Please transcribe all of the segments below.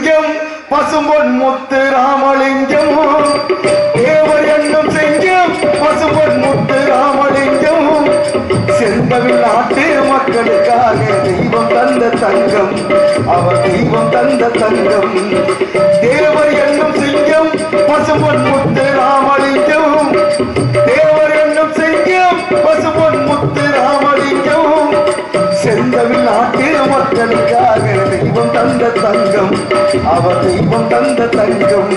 சிங்கம் பசும்பொன் முத்து ராமலிங்கம் தேவர் என்னும் சிங்கம் பசும்பொன் முத்து ராமலிங்கம் செந்தமிழ் நாட்டு மக்களுக்காக தெய்வம் தந்த தங்கம் அவர் தெய்வம் தந்த தங்கம் தேவர் என்னும் சிங்கம் பசும்பொன் முத்து ராமலிங்கம் தேவர் என்னும் சிங்கம் பசும்பொன் முத்து ராமலிங்கம் செந்தமிழ் நாட்டு மக்களுக்காக தெய்வம் தந்த தங்கம் அவர் தெய்வம் தந்த தங்கம்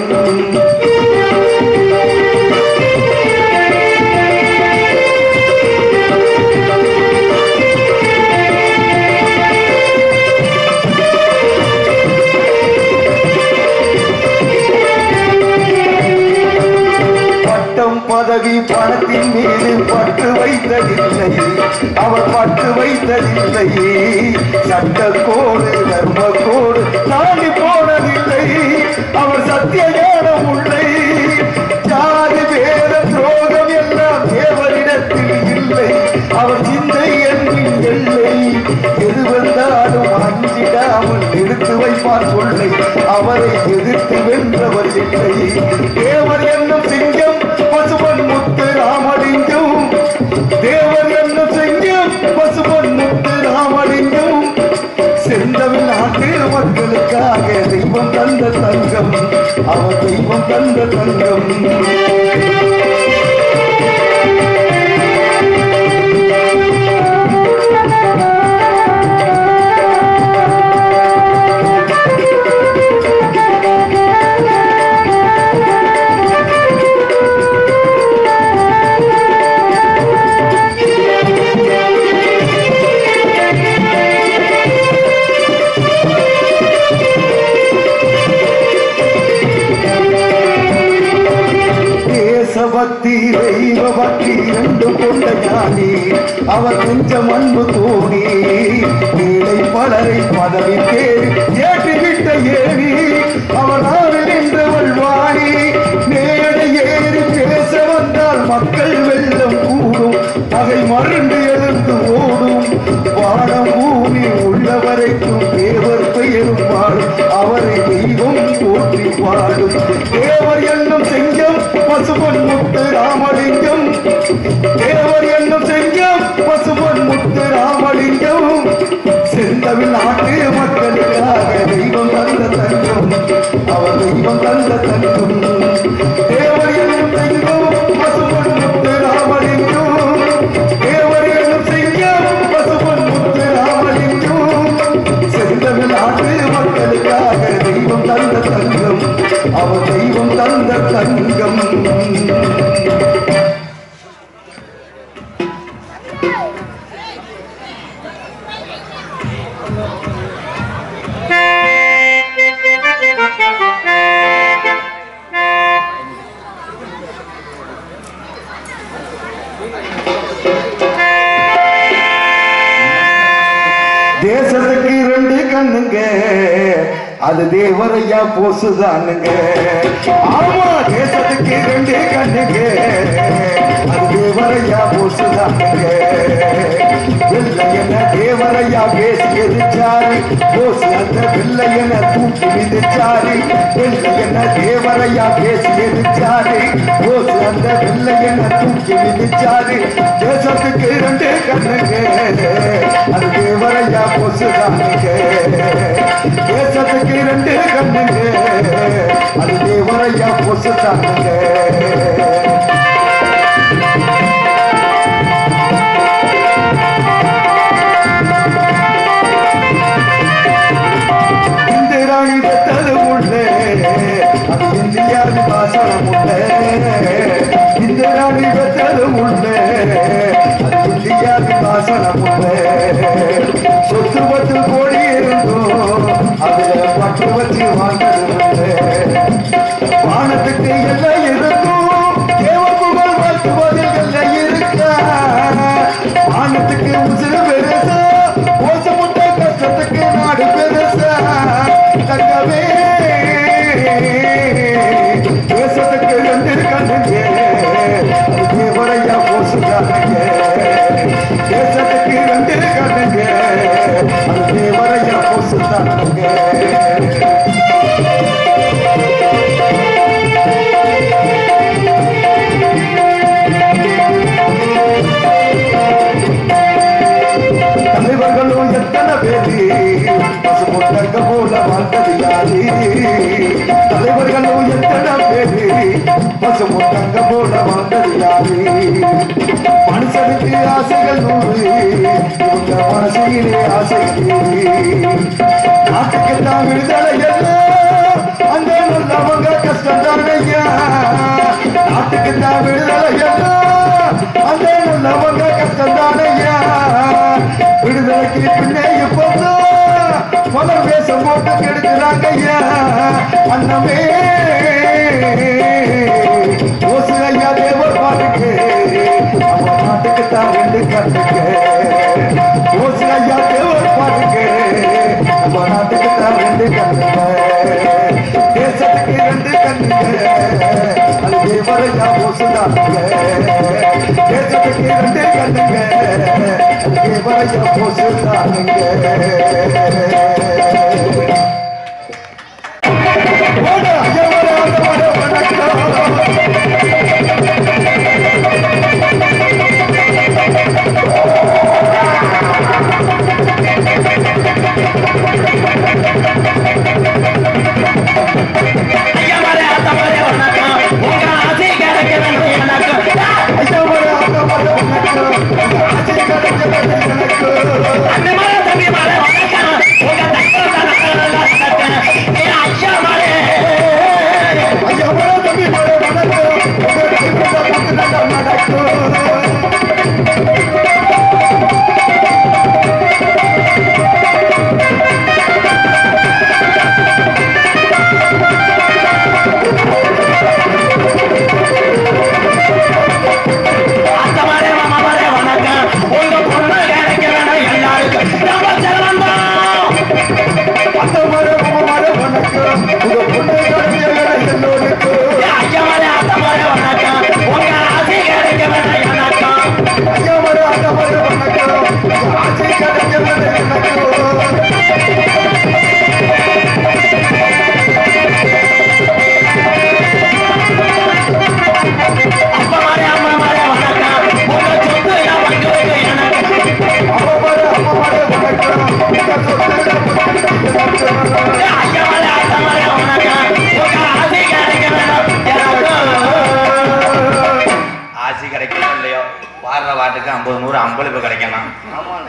பதவி பணத்தின் மீது பற்று வைத்ததில்லை அவர் பற்று வைத்ததில்லை சட்டக்கோடு தர்மக்கோடு தாண்டி போனதில்லை அவர் சத்திய ஞானம் உள்ளை ஜாதி வேத துரோகம் எல்லாம் தேவரிடத்தில் இல்லை அவர் சிந்தை என்பின் எல்லை எது வந்தாலும் அஞ்சிடாமல் எடுத்து வைப்பார் சொல்லை அவரை எதிர்த்து வென்றவர் இல்லை தேவர் என்னும் சிங்கம் பசும்பொன் முத்து ராமலிங்கம் தேவர் என்னும் சிங்கம் பசும்பொன் முத்து ராமலிங்கம் செந்தமிழ் நாட்டு மக்களுக்காக தெய்வம் தந்த தங்கம் அவர் தெய்வம் தந்த தங்கம் பக்தி தெய்வ பக்தி ரெண்டும் கொண்ட ஞானி அவர் கொஞ்சம் அன்பு தோணி ஏழை பலரை பதவி தேடி ஏற்றிவிட்ட ஏறி அவர் நாடு நின்றவள் வாணி மேடை ஏறி பேச வந்தால் மக்கள் வெள்ளம் கூடும் பகை மருண்டு எழுந்து ஓடும் வானம் பூமி உள்ளவரைக்கும் தேவர் பெயரும் பாடும் அவரை தெய்வம் போற்றி பாடும் தேவர் என்னும் சிங்கம் பசும்பொன் முத்து ராமலிங்கம் தேவர் என்னும் சிங்கம் பசும்பொன் முத்து ராமலிங்கம் செந்தமிழ் நாட்டு மக்களுக்காக தெய்வம் தந்த தங்கம் அவர் தெய்வம் தந்த தங்கம் தேவர் என்னும் சிங்கம் பசும்பொன் முத்து ராமலிங்கம் தேவர் என்னும் சிங்கம் பசும்பொன் முத்து ராமலிங்கம் செந்தமிழ் நாட்டு மக்களுக்காக தெய்வம் தந்த தங்கம் அவர் தெய்வம் தந்த தங்கம் தேசத்துக்கு ரெண்டு கண்ணுங்க அது தேவரையா போசுதானுங்க ஆமா தேசத்துக்கு ரெண்டு கண்ணுங்க அது தேவரையா போசுதானுங்க வெள்ளையன தேவரையா பேசி எதிர்ச்சாரு போசு அந்த வெள்ளையன தூக்கி மிதிச்சாரு வெள்ளையன தேவரையா பேசி எதிர்ச்சாரு போசு அந்த வெள்ளையன தூக்கி மிதிச்சாரு தேசத்துக்கு ரெண்டு கண்ணுங்க அது தேவரையா போசுதானுங்க தேசத்துக்கு ரெண்டு கண்ணுங்க அது தேவரையா போசுதானுங்க இந்திராணி பெற்றது உள்ளே அது இந்தியாவின் பாசனம் உள்ளே இந்திராணி பெற்றது உள்ளே அது இந்தியாவின் பாசனம் உள்ளே சொத்து 10 கோடி இருந்தோம் அதுல பட்டு வச்சு வாழ்ந்தது வானத்துக்கு எல்லாம் இருக்கும் தேவ புகழ் வாழ்த்துவதில் எல்லாம் இருக்கா வானத்துக்கு உசுறு பெருசா மோசமுட்ட கஷ்டத்துக்கு நாடு பெருசா தங்கவே தேசத்துக்கு ரெண்டு கண்ணுங்க தேவரையா போசுதானுங்க தேசத்துக்கு ரெண்டு கண்ணுங்க அது தேவரையா போசுதானுங்க தங்க போல வந்தது யாரு மனுஷனுக்கு ஆசைகள் நூறு இவங்க மனசிலே ஆசை நாட்டுக்கு தான் விடுதலை எல்லாம் அந்த நல்லவங்க கஷ்டம் தானையா நாட்டுக்கு தான் விடுதலை எல்லாம் அந்த நல்லவங்க கஷ்டம் தானையா விடுதலைக்கு பின்னே இப்போதான் மலர் வேஷம் போட்டு கெடுக்கிறாங்க ஐயா அண்ணமே ஓசு ஐயா தேவர் பாட்டுக்கு நம்ம நாட்டுக்கு தான் ரெண்டு கண்ணுக்கு ஓசு ஐயா தேவர் பாட்டுக்கு நம்ம நாட்டுக்கு தான் ரெண்டு கண்ணுங்க தேசத்துக்கு ரெண்டு கண்ணுங்க அது தேவர் ஐயா ஓசு தானுங்க தேசத்துக்கு ரெண்டு கண்ணுங்க அது தேவர் ஐயா ஓசு தானுங்க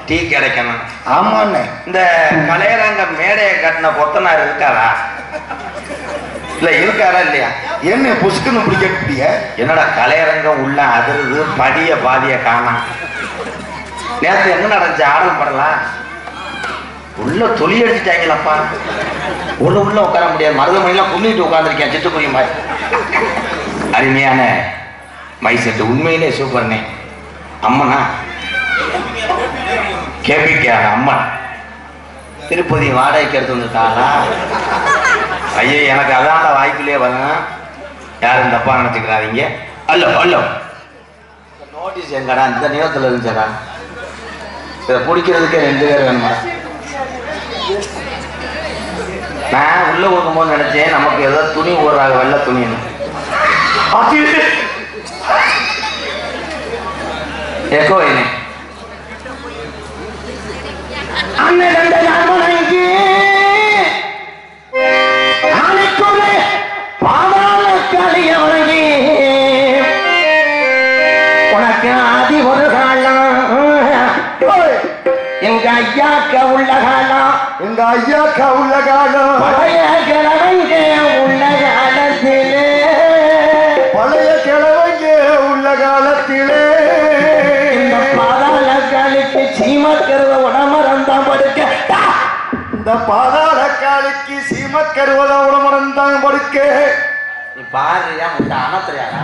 டீ கிடைக்கணும். ஆமாண்ணே. இந்த கலையரங்க மேடையை கட்டின கொத்தனார் இருக்காரா? இல்ல இருக்காரா இல்லையா? என்ன புஷ்குன்னு பிடிக்க என்னடா கலையரங்கம் உள்ள அதிர்வு படிய பாதிய காணா. நேற்று என்ன நடந்துச்சு? ஆடல் படலாம் உள்ள தொலி அடிச்சுட்டாங்களப்பா. உள்ள உட்கார முடியாது. மருதமணிலாம் குன்னிட்டு உட்காந்துருக்கேன் சிட்டுக்குருவி மாதிரி. அருமையான மைசெட்டு உண்மையிலே சூப்பர்னே. அம்மனா கேபிக்கார அம்மன் திருப்பதி வாடகைக்கு எடுத்து வந்துட்டாளா? ஐயே எனக்கு அதான வாய்ப்பிலே வரணும். யாரும் தப்பா நினைச்சுக்கிறாதீங்க. அல்ல அல்ல நோட்டீஸ் எங்கடா இந்த நேரத்தில் இருந்துச்சடா? இதை பிடிக்கிறதுக்கே 2 பேர் வேணுமா? நான் உள்ள கொடுக்கும்போது நினைச்சேன் நமக்கு ஏதோ துணி ஓடுறாங்க, வெள்ளை துணின்னு. எக்கோ என்ன உனக்கு ஆதி ஒரு காலம் எங்க ஐயாக்க உள்ள காலம், எங்க ஐயாக்கா உள்ள காலம், பழைய கிழவங்க உள்ள காலத்திலே, பழைய கிழவங்க உள்ள காலத்திலே இந்த பாதாள காலுக்கு சீமக்கருவ உடமரந்தான் படுக்க, இந்த பாதாள காலுக்கு சீமக்கருவத உடமரந்தான் படுக்க. நீ பாருயா முட்டை அனத்துறியாடா.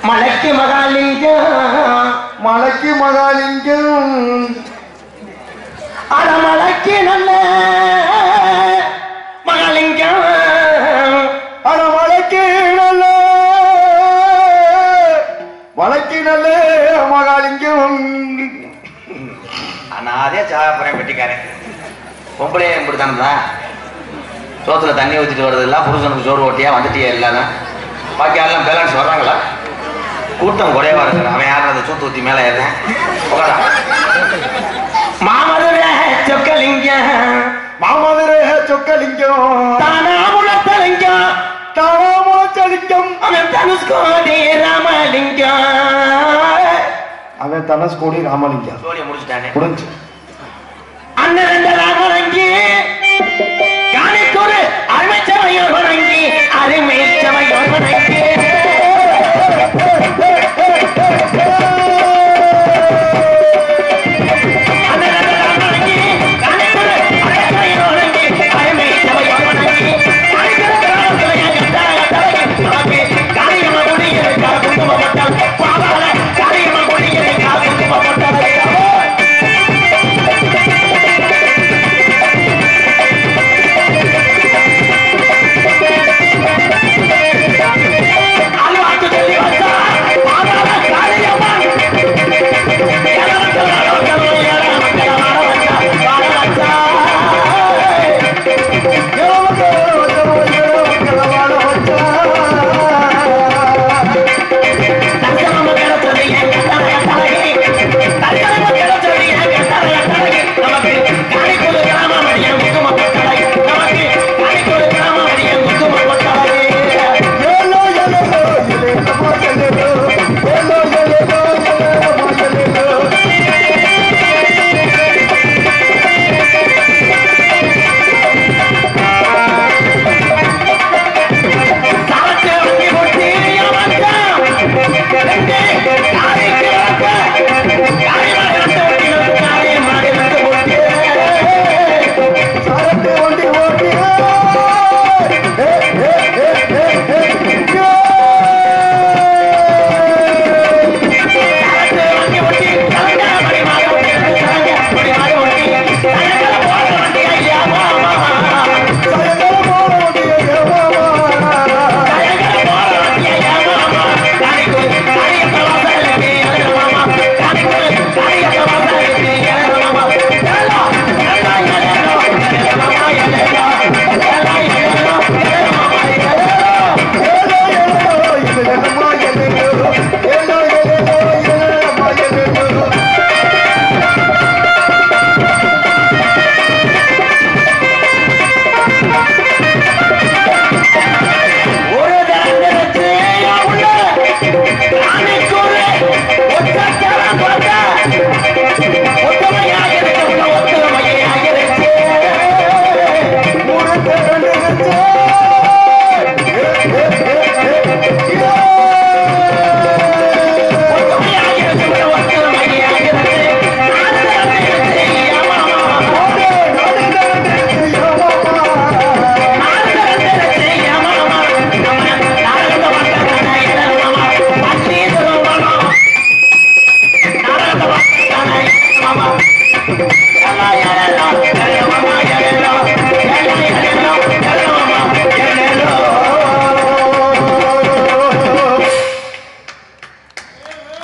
மலைக்கு மகாலிங்கம், மலைக்கு மகாலிங்கம், அடமலைக்கு நல்ல மகாலிங்கம், அடமலைக்கு நல்ல மலைக்கு நல்ல மகாலிங்கம். அதே சாப்பிட்றேன் வெட்டிக்காரன். பொம்பளையே இப்படித்தானதா? சோத்துல தண்ணி ஊற்றிட்டு வர்றதில்ல, புருஷனுக்கு சோறு ஓட்டியா வந்துட்டியா இல்லாத பாக்கி எல்லாம் பேலன்ஸ் வர்றாங்களா? கூட்டம் குறைவா இருக்கு. அவன் யாரும் அதை சூத்து ஊற்றி மேலே ஏறேன். மாமதுரை சொக்கலிங்கம், மாமதுரை சொக்கலிங்கம், தானாமுலத்தலிங்கம், தானாம ராமலிங்கம். அவன் தனுஷ்கோடி ராமலிங்கம். அவன் தனுஷ்கோடி ராமலிங்கம். சோழியை முடிச்சுட்டானே. முடிஞ்சு. அண்ணன் ராமலிங்கி காணிக்கொரு அருமைச்சவையோர் வணங்கி அருமைச்சவையோர் வணங்கி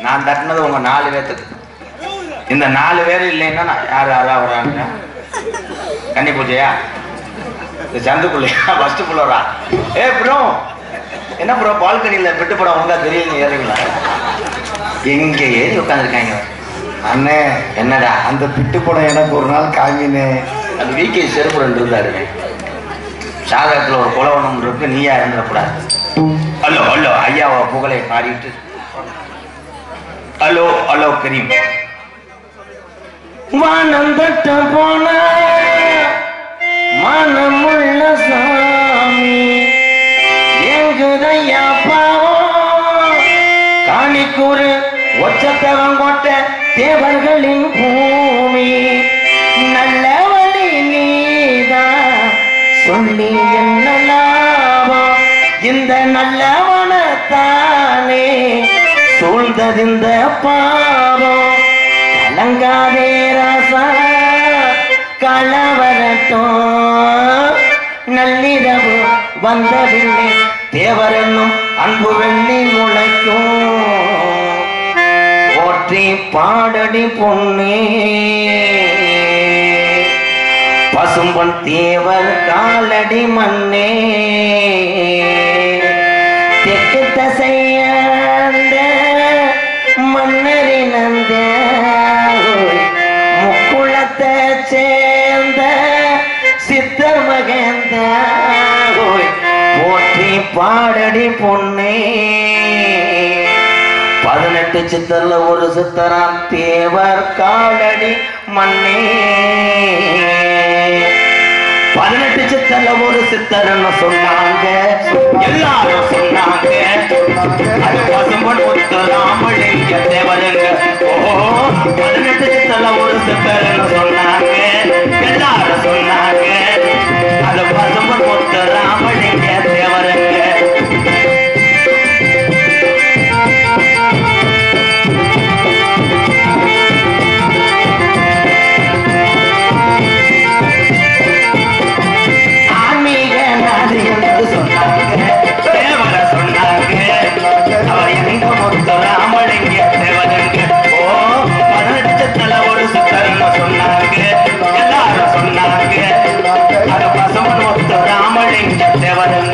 நான் தட்டினது உங்க 4 பேத்துக்கு. இந்த 4 பேர் இல்லைன்னா யார் யாரா வராங்க? கன்னி பூஜையா? இந்த சந்துக்குள்ளையா? ஃபர்ஸ்ட் ஃப்ளோரா? ப்ரோ என்ன ப்ரோ பால்கனியில் பெட்டு படம் ஒழுங்கா தெரியல ஏறுங்களா? எங்க ஏறி உட்காந்துருக்காங்க. அண்ணே என்னடா அந்த பிட்டு படம் எனக்கு ஒரு நாள் காமினே. அது வீக்கே செருப்புடன் இருந்தாரு. சாதகத்தில் ஒரு குலவனம் இருக்கு, நீயா இருந்துடக்கூடாது. ஹலோ ஹலோ ஐயாவா புகழை பாடிட்டு ஹலோ ஹலோ கரீம் வானந்தட்ட போன மனமுள்ள சாமி எங்குதையா பாவம் காணிக்கூறு ஒச்சத்தவங்கோட்ட தேவர்களின் பூமி நல்ல வழி நீதான் சொல்லி என்ன லாபம் இந்த நல்லவனத்தானே சூழ்ந்ததிந்த பாவம் கலங்காதே ராசா களவரட்டும் நள்ளிரவு வந்ததில்லை தேவரென்னும் அன்பு வெள்ளி முளைக்கும் போற்றி பாடடி பொன்னே பசும்பொன் தேவர் காலடி மண்ணே தெற்கு தசையாண்ட மன்னரினந்த முக்குளத்தை சேர்ந்த சித்தர் மகந்த போற்றி பாடடி பொன்னே 18 சித்தர்ல ஒரு சித்தராம் தேவர் காலடி மண்ணே 18 சித்தர்ல ஒரு சித்தர்னு சொன்னாங்க எல்லாரும் சொன்னாங்க அது பசும்பொன் முத்துராமலிங்க தேவருங்க ஓ 18 சித்தர்ல ஒரு சித்தர்னு சொன்னாங்க எல்லாரும் சொன்னாங்க அது பசும்பொன் முத்துராமலிங்க தேவருங்க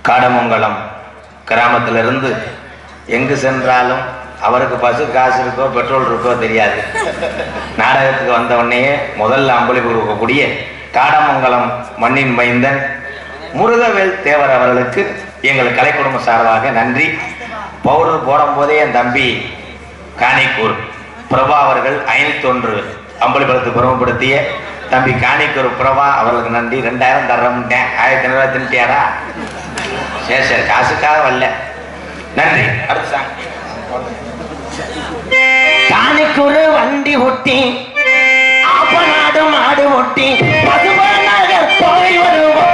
காடமங்கலம் கிராமத்திலிருந்து எங்கு சென்றாலும் அவருக்கு பஸ் காசு இருக்கோ பெட்ரோல் இருக்கோ தெரியாது. நாடகத்துக்கு வந்த உடனே முதல்ல அம்பளி கொடுக்கக்கூடிய காடமங்கலம் மண்ணின் மைந்தன் முருகவேல் தேவர் அவர்களுக்கு எங்கள் கலை குடும்ப சார்பாக நன்றி. பவுடர் போடும் போதே என் தம்பி காணிக்கூர் பிரபா அவர்கள் 501 அம்பளி பழத்தை பெருமைப்படுத்திய தம்பி காணிக்கூர் பிரபா அவர்களுக்கு நன்றி. 2000 தர்றோம்ட்டேன். 1500 தின்ட்டியாரா? சரி சரி, காசுக்காக வரல, நன்றி. அடுத்த காணிக்கூர் வண்டி ஒட்டி ஆப்பநாடு மாடு ஒட்டி பசுபநகர் போய் வருவோம்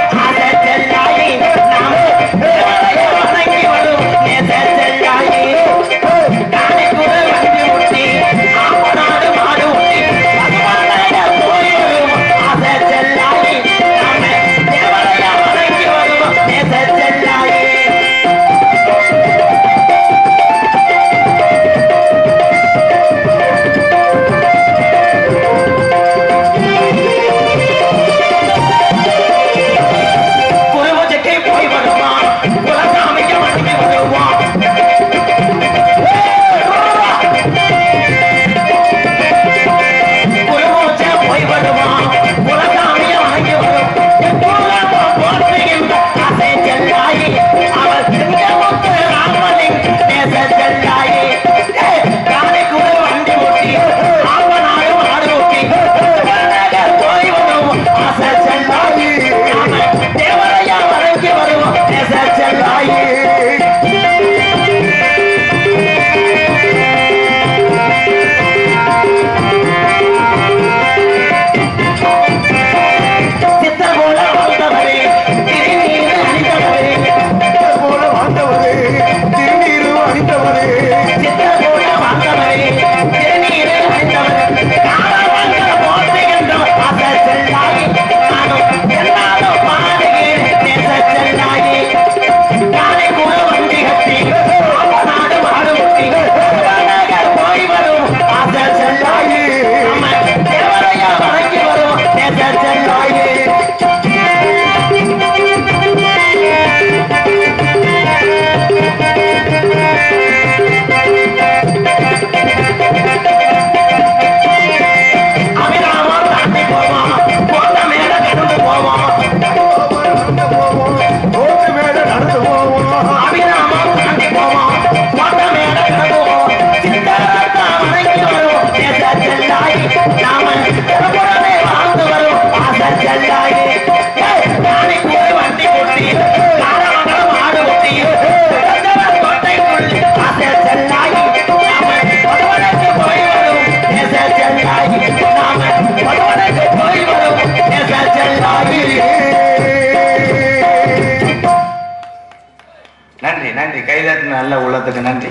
நல்ல உள்ளத்துக்கு நன்றி.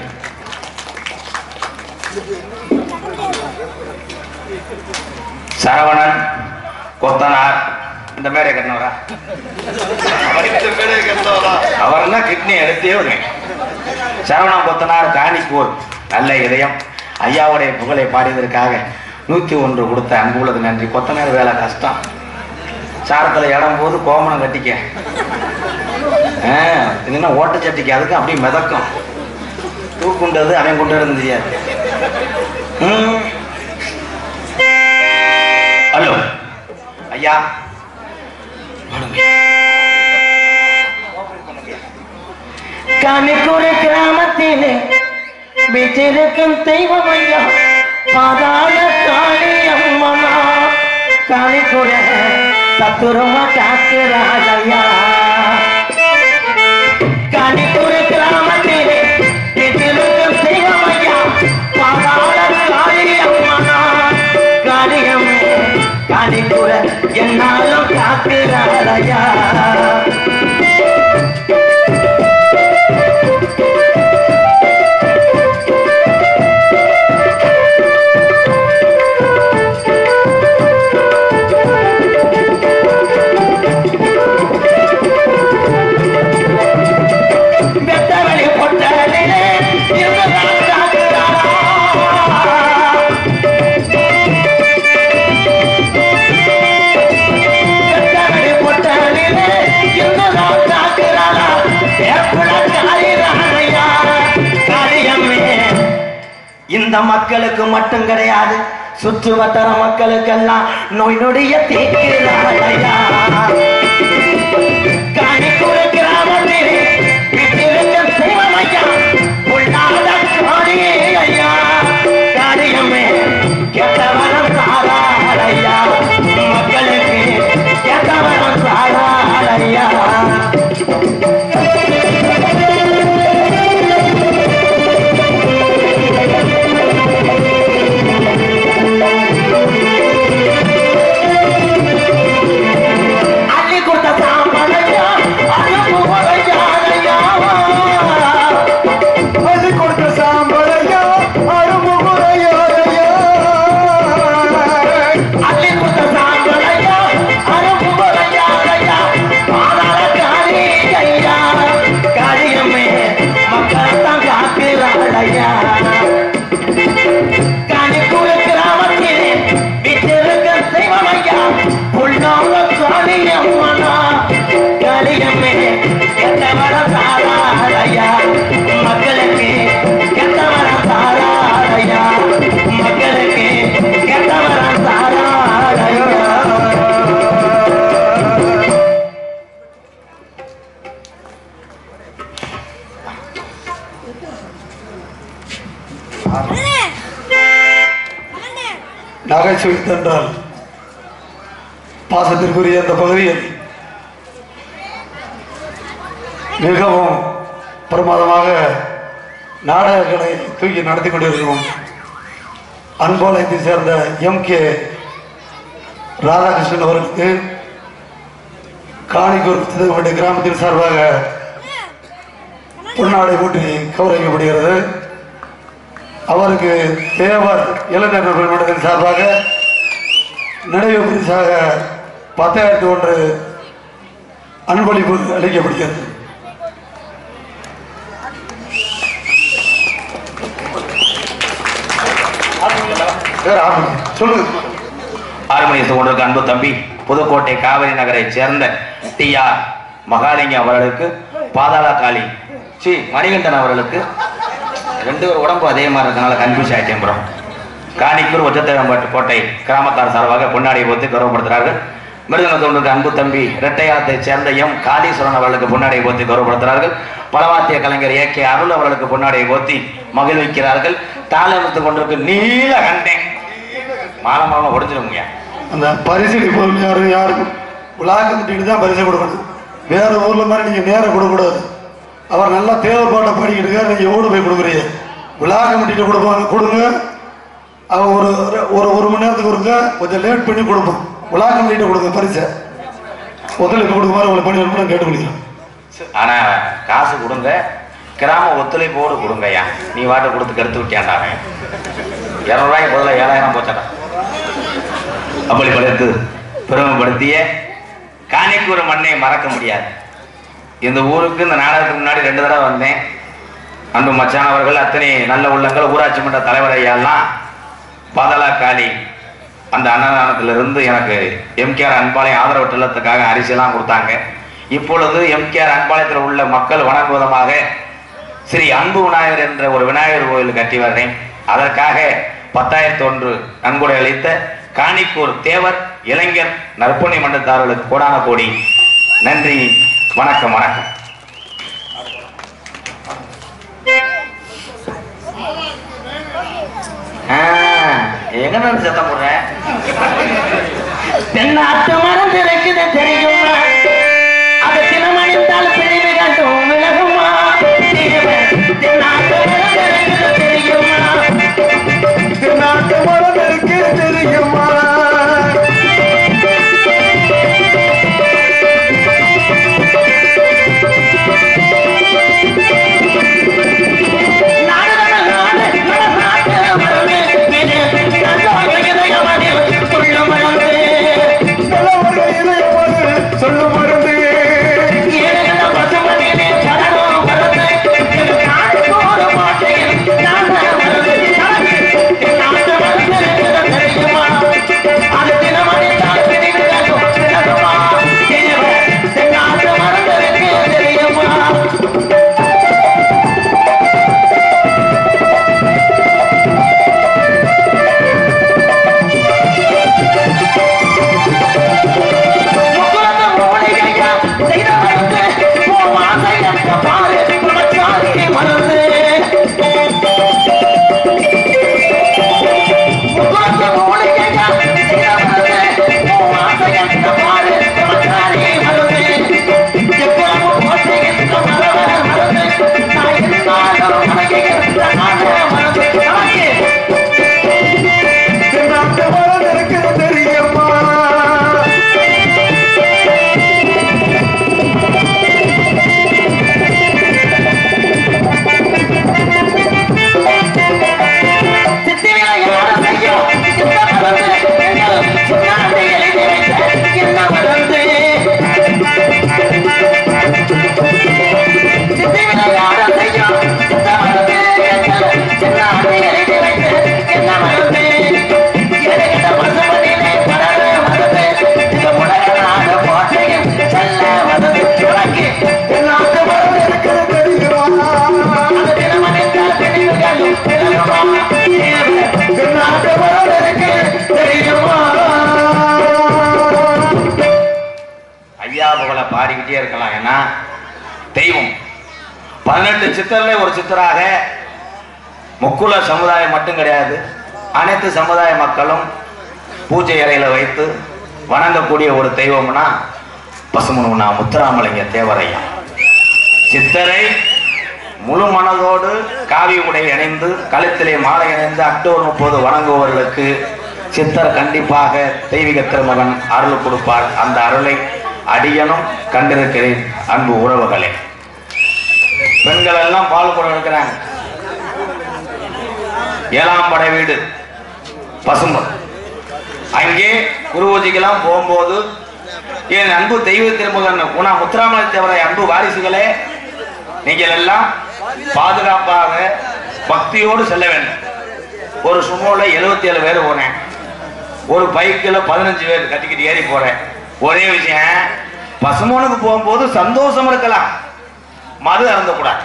சரவணன் கொத்தனார் இந்த மேடை கட்டினவரா? அவரெல்லாம் கிட்னி எடுத்தே வருவேன். சரவணன் கொத்தனார் காணிக்கூர் நல்ல இதயம் ஐயாவுடைய புகழை பாடியதற்காக 101 கொடுத்த அன்பு உள்ளது நன்றி. கொத்தனார் வேலை கஷ்டம். சாரத்தில் இடம் போது கோமணம் கட்டிக்க இல்லைன்னா ஓட்ட சட்டிக்கு அதுக்கு அப்படியே மிதக்கும். தூக்குண்டது அவன் கொண்டு இருந்து தெரியாது. ஹலோ ஐயா காணிக்கூர் கிராமத்திலே வீட்டிருக்கும் தெய்வம் ஐயா பாதாள காளி அம்மனா காணிக்கூர சத்துருமா காக்குறாயா. காணிக்கூர் கிராமத்திலே வீட்டிருக்கும் தெய்வம் ஐயா பாதாள காளி அம்மனா காளியம்மே காணிக்கூர என்னாலும் காக்குறாயா. இந்த மக்களுக்கு மட்டும் கிடையாது, சுற்று வட்டார மக்களுக்கெல்லாம் நோய் நொடிய தீர்க்கிறாயா. காணிக்கூர் கிராமத்திலே வீட்டிருக்கும் தெய்வம் ஐயா பொல்லாத காளியே ஐயா காளியம்மே கெட்டவரம் சாராளையா மக்களுக்கு கெட்டவரம் சாராளையா. நகைச்சுவை என்றால் பாசத்திற்குரிய அந்த பகுதியில் மிகவும் பிரமாதமாக நாடகங்களை தூக்கி நடத்தி கொண்டிருக்கிறோம். அன்பாளையத்தை சேர்ந்த MK ராதாகிருஷ்ணன் அவர்களுக்கு காணிக்கூர் சிதம்பரம் கிராமத்தின் சார்பாக பொன்னாடை ஊட்டி கௌரவிக்கப்படுகிறது. அவருக்கு தேவர் இளைஞர் மன்றத்தின் சார்பாக நினைவு பரிசாக 10,001 அன்பளிப்பு அளிக்கப்படுகிறது. ஆறுமணியத்தை கொண்டிருக்க அன்பு தம்பி புதுக்கோட்டை காவிரி நகரை சேர்ந்த TR மகாலிங்கம் அவர்களுக்கு பாதாள காளி மணிகண்டன் அவர்களுக்கு 2 பேர் உடம்பு அதே மாதிரி இருக்கனால கன்ஃபியூஸ் ஆயிட்டேன் ப்ரோ. காணிக்கூர் ஒற்றத்தேவம்பட்டு கோட்டை கிராமத்தார் சார்பாக பொன்னாடியை போத்து கௌரவப்படுத்துகிறார்கள். மிருதங்க தொண்டிற்கு அன்பு தம்பி இரட்டையாத்தை சேர்ந்த காளீஸ்வரன் அவர்களுக்கு பொன்னாடியை போத்தி கௌரவப்படுத்துகிறார்கள். பலவாத்திய கலைஞர் AK அருள் அவர்களுக்கு பொன்னாடியை போத்தி மகிழ்விக்கிறார்கள். தாளமித்து கொண்டிருக்கு நீலகண்டேன் மாலமாக ஒடிஞ்சிருங்க. அந்த பரிசு யாருக்கும் விழாக்கு தான் பரிசு கொடுக்கணும். வேற ஊர்ல மாதிரி நீங்க நேரம் கொடுக்கக்கூடாது. அவர் நல்லா தேவர் பாட்டை பாடிக்கிட்டு இருக்காரு, நீங்க ஓடு போய் கொடுக்குறீங்க. விழா கமிட்டிட்டு கொடுங்க. அவன் ஒரு மணி நேரத்துக்கு கொடுங்க, கொஞ்சம் லேட் பண்ணி கொடுப்போம். விழா கமிட்டிட்டு கொடுங்க பரிசை. ஒத்துழைப்பு கொடுக்குமாறு உங்களை பண்ணி கேட்டு பிடிக்கிறோம். ஆனா காசு கொடுங்க, கிராம ஒத்துழைப்போடு கொடுங்கய்யா. நீ வாட்டை கொடுத்து கருத்து விட்டியாண்டாவே 200 ரூபாய்க்கு பதிலாக 7000 போச்சாடா. அப்படி படுத்து பெருமைப்படுத்திய காணிக்கூர் மண்ணை மறக்க முடியாது. இந்த ஊருக்கு இந்த நாடகத்துக்கு முன்னாடி 2 தடவை வந்தேன். அன்பு மச்சான் அவர்கள், அத்தனை நல்ல உள்ளங்கள், ஊராட்சி மன்ற தலைவர் ஐயாலாம் பாதாளா காளி அந்த அன்னதானத்திலிருந்து எனக்கு எம்கேஆர் அன்பாளையம் ஆதரவு இல்லத்துக்காக அரிசியெல்லாம் கொடுத்தாங்க. இப்பொழுது எம்கேஆர் அன்பாளையத்தில் உள்ள மக்கள் வணங்குவதமாக ஸ்ரீ அன்பு விநாயகர் என்ற ஒரு விநாயகர் கோயில் கட்டி வர்றேன். அதற்காக 10,001 நன்கொடை அளித்த காணிக்கூர் தேவர் இளைஞர் நற்பணி மன்றத்தார்களுக்கு கோடான கோடி நன்றி. வணக்கம் வணக்கம். எங்க நான் சத்தம் போடுறேன்? தென்னாட்டு மரம் திறக்குது தெரியுமா? அது தினமணித்தால் பிரிவு கட்டும் விலகுமா? தென்னாட்டு மரம் திறக்குது தெரியுமா? தென்னாட்டு மரம் இருக்கு தெரியுமா? பாடிக்கிட்டே இருக்கலாம். ஏன்னா தெய்வம் 18 சித்தர்ல ஒரு சித்தராக முக்குல சமுதாயம் மட்டும் கிடையாது, அனைத்து சமுதாய மக்களும் பூஜை அறையில வைத்து வணங்கக்கூடிய ஒரு தெய்வம்னா பசுமனுனா முத்துராமலிங்க தேவரையா. சித்தரை முழு மனதோடு காவி உடை அணிந்து கழுத்திலே மாலை அணிந்து அக்டோபர் 30 வணங்குபவர்களுக்கு சித்தர் கண்டிப்பாக தெய்வீக திருமகன் அருள் கொடுப்பார். அந்த அருளை அடியனும் கண்டிருக்கிறேன். அன்பு உறவுகளே, பெண்கள் எல்லாம் பால் கூட இருக்கிறாங்க. 7ஆம் படை வீடு பசும்பன், அங்கே குருபூஜைக்கெல்லாம் போகும்போது என் அன்பு தெய்வ திருமகன் குணா முத்துராமலிங்க தேவரை அன்பு வாரிசுகளே, நீங்கள் எல்லாம் பாதுகாப்பாக பக்தியோடு செல்ல வேண்டும். ஒரு சுமோல 77 பேர் போனேன், ஒரு பைக்கில் 15 பேர் கட்டிக்கிட்டு ஏறி போறேன். ஒரே விஷயம், பசுமோனுக்கு போகும்போது சந்தோஷம் இருக்கலாம், மது அருந்தக்கூடாது.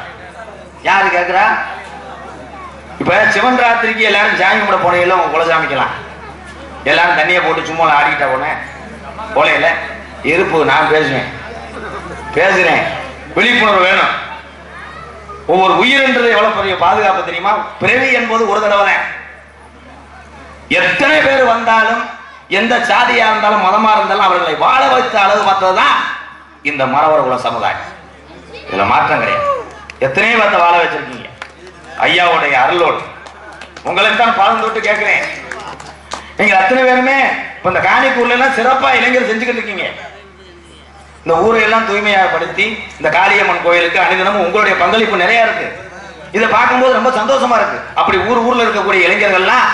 யாரு கேட்கிறா? இப்ப சிவன் ராத்திரிக்கு எல்லாரும் சாமி கும்பிட போனீங்களோ, உங்க குலசாமிக்கலாம் எல்லாரும் தண்ணியை போட்டு சும்மா ஆடிக்கிட்டா போனேன் போலையில இருப்பு. நான் பேசுறேன், விழிப்புணர்வு வேணும். ஒவ்வொரு உயிர்ன்றது எவ்வளவு பெரிய பாதுகாப்பு தெரியுமா? பிறவி என்பது ஒரு தடவை. எத்தனை பேர் வந்தாலும், எந்த சாதியா இருந்தாலும் மதமா இருந்தாலும் அவர்களை வாழ வைத்த அளவு பார்த்ததுதான் இந்த மறவர் குல சமுதாயம். இதுல மாற்றம் கிடையாது. எத்தனையோ பேர்த்த வாழ வச்சிருக்கீங்க ஐயாவுடைய அருளோடு. உங்களுக்கு தான் பாடம் தொட்டு கேட்கிறேன், நீங்க அத்தனை பேருமே இப்ப இந்த காணிக்கூர்ல எல்லாம் சிறப்பா இளைஞர் செஞ்சுக்கிட்டு இருக்கீங்க. இந்த ஊரை எல்லாம் தூய்மையாகப்படுத்தி இந்த காளியம்மன் கோயிலுக்கு அனுதினமும் உங்களுடைய பங்களிப்பு நிறைய இருக்கு. இதை பார்க்கும்போது ரொம்ப சந்தோஷமா இருக்கு. அப்படி ஊர்ல இருக்கக்கூடிய இளைஞர்கள்லாம்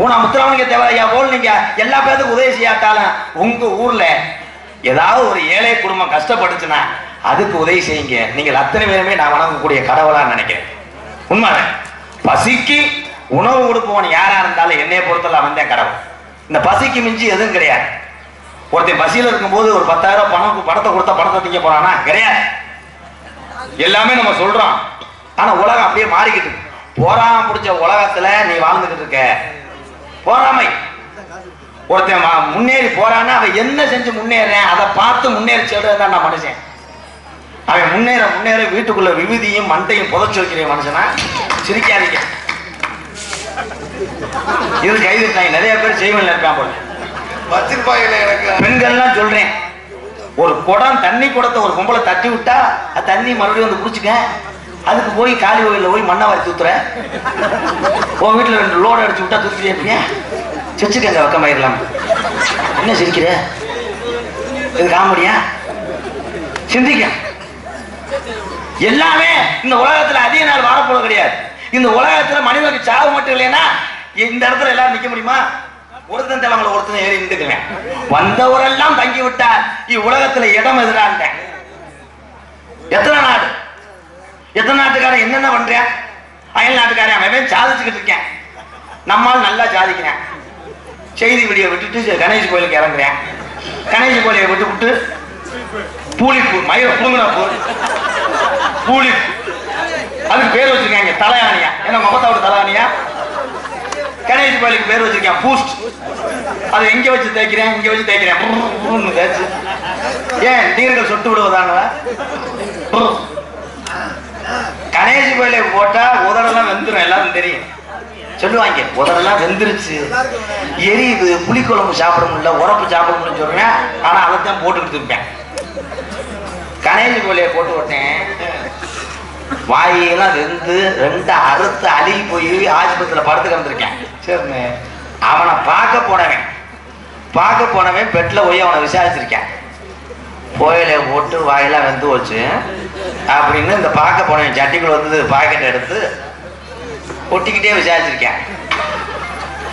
ஊனா முத்துராமலிங்க தேவரையா போல் நீங்க எல்லா பேருக்கும் உதவி செய்யாட்டாலும் உங்க ஊர்ல ஏதாவது ஒரு ஏழை குடும்பம் கஷ்டப்பட்டுச்சுன்னா அதுக்கு உதவி செய்யுங்க. நீங்கள் அத்தனை பேருமே நான் வணங்கக்கூடிய கடவுளா நினைக்கிறேன். உண்மை பசிக்கு உணவு கொடுப்பவன் யாரா இருந்தாலும் என்னைய பொறுத்தல அவன் தான் கடவுள். இந்த பசிக்கு மிஞ்சி எதுவும் கிடையாது. ஒருத்தன் பசியில இருக்கும்போது ஒரு 10,000 பணத்தை கொடுத்தா பணத்தை திங்க போறானா? கிடையாது. எல்லாமே நம்ம சொல்றோம். ஆனா உலகம் அப்படியே மாறிக்கிட்டு போறாம பிடிச்ச உலகத்துல நீ வாழ்ந்துகிட்டு இருக்க. போறாமை ஒருத்தன் முன்னேறி போறான்னா அவன் என்ன செஞ்சு முன்னேறேன் அதை பார்த்து முன்னேறி சொல்றதுதான் நான் மனுஷன். அவன் முன்னேற வீட்டுக்குள்ள விபூதியும் மண்டையும் புதைச்சு வைக்கிற மனுஷனா? சிரிக்காதீங்க. இது கைது நிறைய பேர் செய்வன் இருக்கான் போல வச்சிருப்பாங்க. எனக்கு பெண்கள்லாம் சொல்றேன், ஒரு குடம் தண்ணி குடத்தை ஒரு பொம்பளை தட்டி விட்டா அது தண்ணி மறுபடியும் வந்து குடிச்சுக்க. அதுக்கு போய் காலி கோயிலில் போய் மண்ணை வாரி தூத்துற. உன் வீட்டில் 2 லோடு அடிச்சு விட்டா தூத்துட்டே இருப்பியா? சிரிச்சுக்கங்க, வெக்கமாயிடலாம். என்ன சிரிக்கிற? இது காமெடியா? சிந்திக்க. எல்லாமே இந்த உலகத்துல அதிக நாள் வாழப்போது கிடையாது. இந்த உலகத்துல மனிதனுக்கு சாவு மட்டும் இல்லைன்னா இந்த இடத்துல எல்லாரும் நிக்க முடியுமா? ஒருத்தன் தலைமையில ஒருத்தன் ஏறி நின்றுக்குவேன். வந்தவரெல்லாம் தங்கி விட்டார். இவ்வுலகத்துல இடம் எதிராக எத்தனை நாடு, எத்தனை நாட்டுக்காரன் என்னென்ன பண்றேன்? அயல் நாட்டுக்காரன் அவன் சாதிச்சுக்கிட்டு இருக்கேன். நம்மால் நல்லா சாதிக்கிறேன். செய்தி வீடியோ விட்டுட்டு கணேஷ் கோயிலுக்கு இறங்குறேன். கணேஷ் கோயிலை விட்டு பூலிப்பூ மயிர புடுங்கினப்பூர் பூலிப்பூ அதுக்கு பேர் வச்சிருக்காங்க தலையானியா. ஏன்னா மொத்தோட தலையானியா. கணேஷ் கோயிலுக்கு பேர் வச்சிருக்கேன் பூஸ்ட். அதை எங்க வச்சு தேய்க்கிறேன், இங்க வச்சு தேய்க்கிறேன். தேய்ச்சு ஏன் நீர்கள் சொட்டு விடுவதாங்க? கணேஷ் கோயிலை போட்டா உதடெல்லாம் வெந்துடும். எல்லாரும் தெரியும் சொல்லுவாங்க. உதடெல்லாம் வெந்துருச்சு, எரியுது, புளிக்குழம்பு சாப்பிட முடியல, உரப்பு சாப்பிட முடியல சொல்றேன். ஆனா அதைத்தான் போட்டுக்கிட்டு இருப்பேன். கணேஷ் கோயிலையை போட்டு விட்டேன். வாயெல்லாம் வெந்து 2 அறுத்து அழுகி போய் ஆஸ்பத்திரியில் படுத்து கிடந்திருக்கேன். சரிண்ணே. அவனை பார்க்க போனவன் பெட்ல போய் அவனை விசாரிச்சிருக்கேன். கோயிலை போட்டு வாயெல்லாம் வெந்து போச்சு அப்படின்னு இந்த பார்க்க போனவன் சட்டிக்குள்ள வந்து பாக்கெட் எடுத்து ஒட்டிக்கிட்டே விசாரிச்சிருக்கேன்.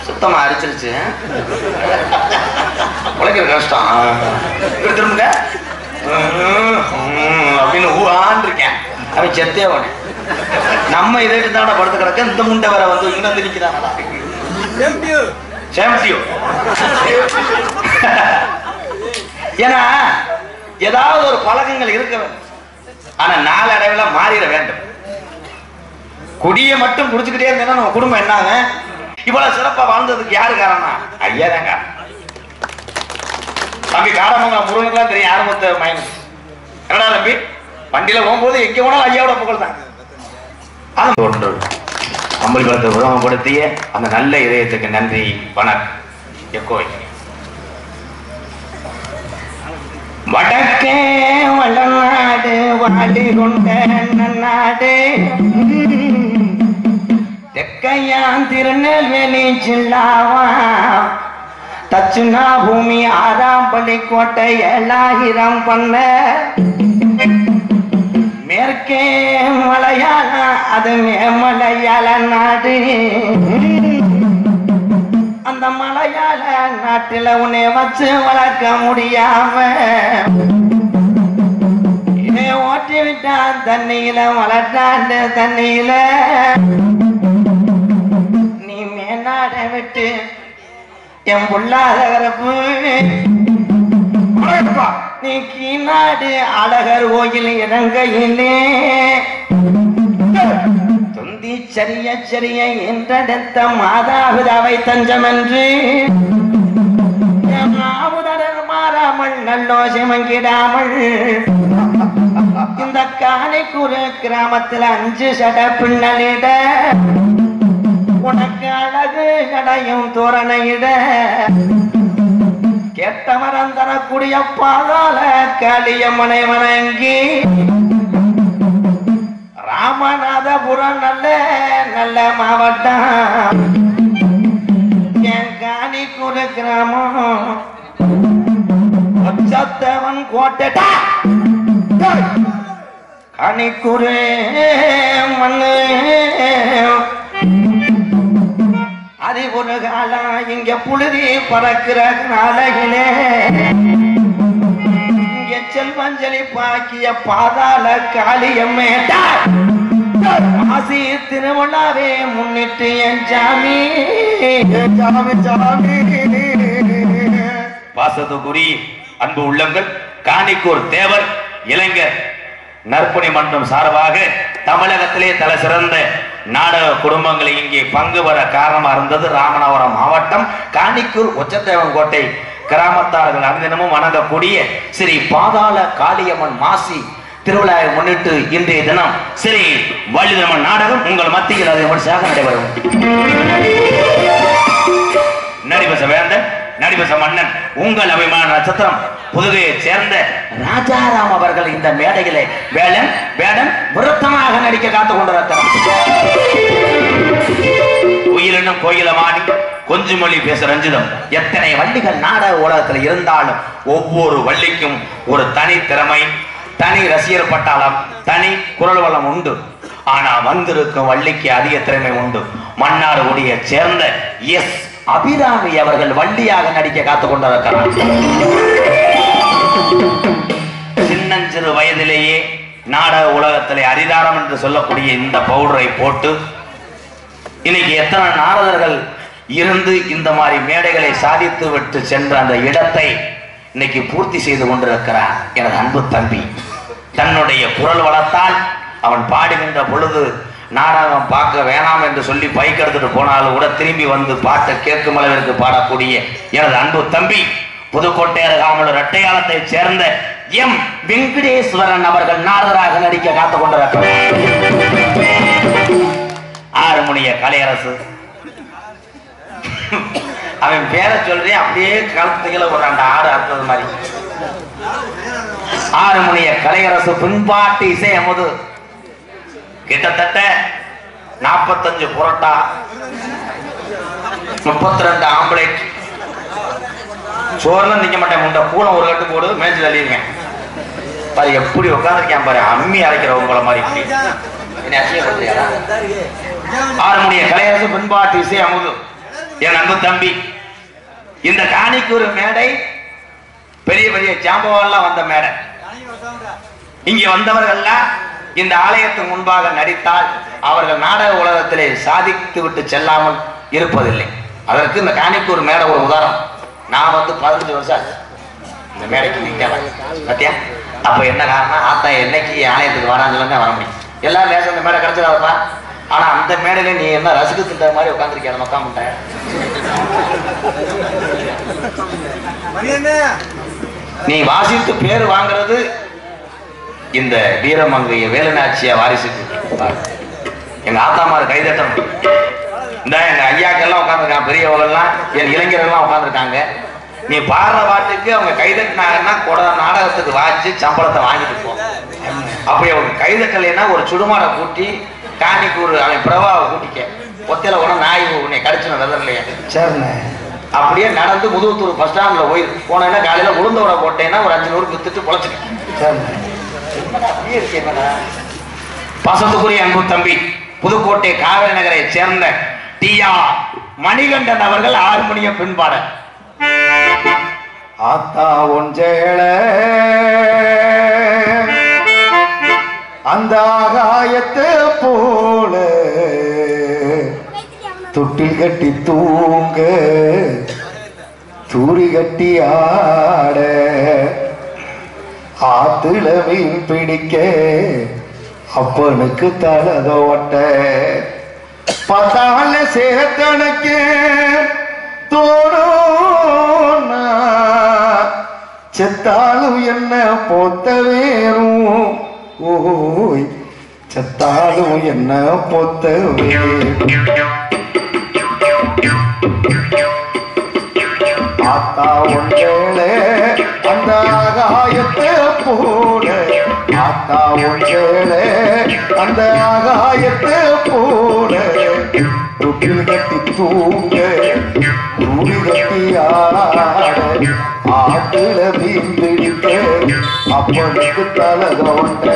சுத்தமா அடிச்சிருச்சு. உழைக்கிற கஷ்டம் திரும்புங்க அப்படின்னு ஊஆன்னு இருக்கேன். அவன் செத்தே போன. நம்ம இதை தானே படுத்து கிடக்க. இந்த முண்டை வர வந்து இங்க வந்து நிக்கிறான். ஏன்னா ஏதாவது ஒரு பழக்கங்கள் இருக்க வேண்டும். ஆனா நாளடைவில் மாறிட வேண்டும். குடியை மட்டும் குடிச்சுக்கிட்டே இருந்தேன்னா நம்ம குடும்பம் என்னாங்க? இவ்வளவு சிறப்பா வாழ்ந்ததுக்கு யாரு காரணம்? ஐயா தான் காரணம். தம்பி காரமங்கலம் முருகனுக்குலாம் தெரியும். யாரும் மொத்த மைனஸ் என்னடா தம்பி வண்டியில போகும்போது எங்க போனாலும் ஐயாவோட புகழ் தான். அம்பல்புரத்தை உருவப்படுத்திய அந்த நல்ல இதயத்துக்கு நன்றி. வணக்கம். எக்கோய் வடக்கே வளநாடு வாடி கொண்ட நன்னாடு தெக்கையான் திருநெல்வேலி ஜில்லாவா தச்சுனா பூமி 6ஆம் பள்ளிக்கோட்டை 7000 பண்ண மேற்கே மலையாள அது மேமலையாள நாடு. அந்த மலையாள நாட்டில உன்னை வச்சு வளர்க்க முடியாம ஓட்டி விட்டான் தண்ணியில வளர்த்தாண்டு தண்ணியில. நீ மேநாட விட்டு என் பொல்லாத கரப்பு நீ கீநாடு அழகர் கோயில் இறங்கையிலே தொந்தி சரிய என்றெடுத்த மாதாவிதாவை தஞ்சம் என்று மாவுதடர் மாறாமல் நல்லோசை மங்கிடாமல் இந்த காலைக்கூறு கிராமத்தில் 5 சட பின்னலிட உனக்கு அழகு கடையும் தோரணையிட கேட்டவரம் தரக்கூடிய பாதாள காளியம்மனை வணங்கி ராமநாதபுரம் நல்ல நல்ல மாவட்டம் என் காணிக்கூறு கிராமம் ஒச்சத்தவன் கோட்டை கணிக்குரே மண்ணு அது ஒரு காலம் இங்க புழுதி பறக்கிற நாளையிலே இங்க செல்வஞ்சலி பாக்கிய பாதாள காளியம்மேட்டா ஆசி திருவிழாவே முன்னிட்டு என் சாமி பாசத்துக்குரி அன்பு உள்ளங்கள் காணிக்கூர் தேவர் இளைஞர் நற்பணி மன்றம் சார்பாக தமிழகத்திலே தலை சிறந்த நாடக குடும்பங்களை இங்கே பங்கு வர காரணமா இருந்தது ராமநாதபுரம் மாவட்டம் காணிக்கூர் ஒச்சத்தேவன் கோட்டை கிராமத்தார்கள் அனுதினமும் வணங்கக்கூடிய ஸ்ரீ பாதாள காளியம்மன் மாசி திருவிழாவை முன்னிட்டு இன்றைய தினம் ஸ்ரீ வள்ளிதம்மன் நாடகம் உங்கள் மத்தியில் அதை விமர்சையாக நடைபெறும். நடிபச வேந்தன் நடிபச மன்னன் உங்கள் அபிமான நட்சத்திரம் புதுகையைச் சேர்ந்த ராஜாராம் அவர்கள் இந்த மேடையிலே வேடன் விருத்தமாக நடிக்க காத்துக் கொண்டிருக்கிறார். உயிரினும் கோயிலமானி கொஞ்சம் மொழி பேச ரஞ்சிதம் எத்தனை வள்ளிகள் நாடக உலகத்தில் இருந்தாலும் ஒவ்வொரு வள்ளிக்கும் ஒரு தனி திறமை, தனி ரசிகர் பட்டாளம், தனி குரல் வளம் உண்டு. ஆனா வந்திருக்கும் வள்ளிக்கு அதிக திறமை உண்டு. மன்னார்குடியை சேர்ந்த எஸ் அபிராமி அவர்கள் வள்ளியாக நடிக்க காத்துக் கொண்டிருக்கிறார். சின்னஞ்சிறு வயதிலேயே நாடக உலகத்திலே அரிதாரம் என்று சொல்லக்கூடிய இந்த பவுடரை போட்டு இன்னைக்கு எத்தனை நாரதர்கள் இருந்து இந்த மாதிரி மேடைகளை சாதித்து விட்டு சென்ற அந்த இடத்தை இன்னைக்கு பூர்த்தி செய்து கொண்டிருக்கிறார் எனது அன்பு தம்பி. தன்னுடைய குரல் வளத்தால் அவன் பாடுகின்ற பொழுது நாடகம் பார்க்க வேணாம் என்று சொல்லி பைக் எடுத்துட்டு போனாலும் கூட திரும்பி வந்து பாட்டை கேட்கும் அளவிற்கு பாடக்கூடிய எனது அன்பு தம்பி புதுக்கோட்டை அருகாமல் இரட்டையாளத்தை சேர்ந்த எம் வெங்கடேஸ்வரன் அவர்கள் நாரதராக நடிக்க காத்துக் கொண்டிருக்கிறார். ஆறுமுனிய கலையரசு அவன் பேரை சொல்றேன் அப்படியே கலத்துகளை ஒரு ரெண்டு ஆறு அறுத்தது மாதிரி. ஆறுமுனிய கலையரசு பின்பாட்டு இசை அமுது கிட்டத்தட்ட 45 புரோட்டா 32 ஆம்புலேட் சோறுல நிக்க மாட்டேன். முண்டை கூலம் ஒரு கட்டு போடு மேய்ச்சி தள்ளிருக்கேன் பாரு எப்படி உட்காந்துருக்கேன் பாரு அம்மி அரைக்கிறவங்கள மாதிரி. ஆறுமுனிய கலையரசு பின்பாட்டு இசை அமுது என் அன்பு தம்பி. இந்த காணிக்கூர் மேடை பெரிய பெரிய ஜாம்பவான்லாம் வந்த மேடை. இங்கே வந்தவர்கள்லாம் இந்த ஆலயத்துக்கு முன்பாக நடித்தால் அவர்கள் நாடக உலகத்திலே சாதித்து விட்டு செல்லாமல் இருப்பதில்லை. அதற்கு இந்த காணிக்கூர் மேடை ஒரு உதாரணம். நான் வந்து 15 வருஷம் ஆச்சு இந்த மேடைக்கு நிற்கல பத்தியா. அப்ப என்ன காரணம், ஆத்தா என்னைக்கு ஆலயத்துக்கு வராங்கன்னு வர முடியும். எல்லாரும் லேசம் இந்த மேடை கிடைச்சதாப்பா. ஆனா அந்த மேடையில நீ என்ன ரசிக்கு திட்ட மாதிரி உட்காந்துருக்கிய உட்காந்துட்ட. நீ வாசித்து பேர் வாங்குறது இந்த வீரமங்கைய வேலுநாச்சியா வாரிசுக்கு. எங்க ஆத்தாமார் கைதட்டம் இந்த எங்க ஐயாக்கெல்லாம் உட்காந்துருக்காங்க, பெரியவங்கெல்லாம் என் இளைஞர்கள்லாம் உட்காந்துருக்காங்க. நீ பாடுற பாட்டுக்கு அவங்க கைதட்டினாங்கன்னா கூட நாடகத்துக்கு வாச்சு சம்பளத்தை வாங்கிட்டு போ. அப்படி அவங்க கைதட்டலைன்னா ஒரு சுடுமாடை கூட்டி காணிக்கூர் அவன் பிரபாவை கூட்டிக்க ஒத்தையில கூட நாய் உன்னை கடிச்சுன வெதர்லையே சரிண்ணே. அப்படியே நடந்து முதுகுத்தூர் பஸ் ஸ்டாண்ட்ல போய் போனேன்னா காலையில உளுந்தோட போட்டேன்னா ஒரு 500 வித்துட்டு பொழைச்சிக்க சரிண்ணே. பாசத்துக்குரிய அன்பு தம்பி புதுக்கோட்டை காவிரி நகரை சேர்ந்த டி.ஆர். மணிகண்டன் அவர்கள் ஆறுமணிய பின்பாட ஆத்தா ஒன்றேள அந்த ஆகாயத்தை போல தொட்டில் கட்டி தூங்க தூரி கட்டி ஆட ஆத்துல மீன் பிடிக்க அப்பனுக்கு தலதோட்ட பத்தால சேத்தனுக்கு தோணும் செத்தாலும் என்ன போத்த வேணும் ஓய் செத்தாலும் என்ன பொத்த ஆத்தா ஒன்றேளே அந்த ஆகாயத்தை போல ஆத்தா ஒன்றேளே அந்த ஆகாயத்தை போல தொட்டில் கட்டி தூங்க தூரி கட்டி ஆட ஆட்டுல மீன் பிடிக்க அப்பனுக்கு தலை தோண்ட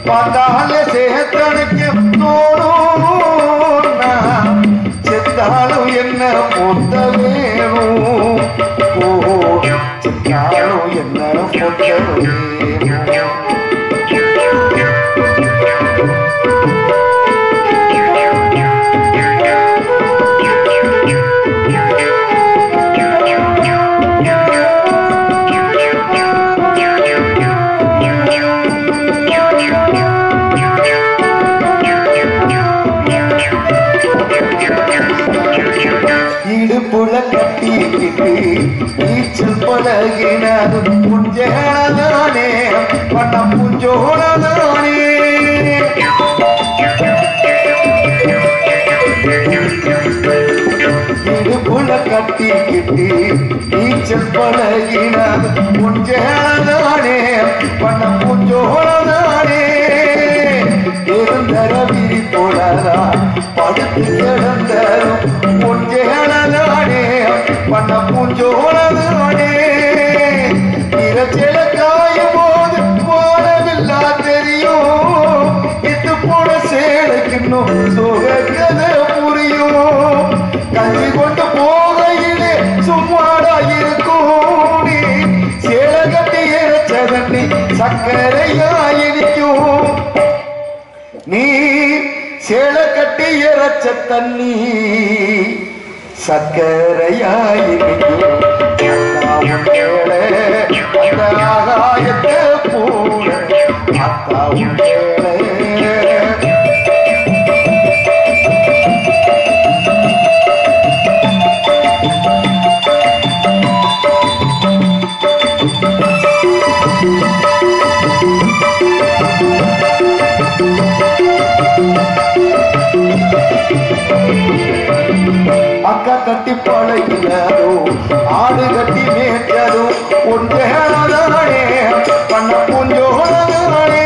பார்த்தாலே சேத்தனுக்கு தோணும் செத்தாலும் என்ன பொத்த வேணும் செத்தாலும் என்ன பொத்த வேணும் இடுப்புல கட்டிக்கிட்டு நீச்சல் பழகினது புஞ்சேனதானே பண்ண புஞ்சோனதானே இடுப்புல கட்டிக்கிட்டு நீச்சல் பழகினது புஞ்சேனதானே பண்ண புஞ்சோனதானே இருந்தர விரி போடலா படுத்து கிடந்தரும் புஞ்சேனதானே பண்ண புஞ்சோனதானே இரச்சல காயும் போது போனவில்லா தெரியும் இத்து போன சேலைக்கு இன்னும் சோகக்கதை புரியும் கஞ்சி கொண்டு போகையிலே சும்மாடா இருக்கும் நீ சேலை கட்டி இறைச்சதண்ணி சக்கரையாயிருக்கும் நீ சேலை கட்டி இறைச்ச தண்ணி சக்கரையாயிருக்கும் அந்த ஆகாயத்தை போல அத்தாவும் அக்கா கட்டி பழகினதோ ஆடு கட்டி மேய்ச்சதோ ஒன்றே பண்ண பூஞ்சோனே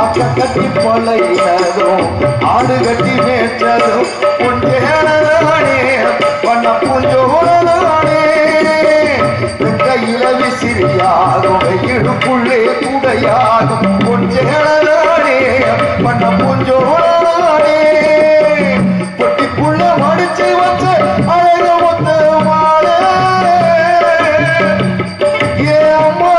அக்கா கட்டி பழகினதோ ஆடு கட்டி மேய்ச்சதோ ஒன்றே பண்ண பூஞ்சோனே கையில விசிறியாகும் இடுப்புள்ளே குடையாகும் ஒன்றே பண்ண பூஞ்சோனே பொட்டிக்குள்ள மடிச்சு வச்ச அழக ஒத்த மாலை ஏ அம்மா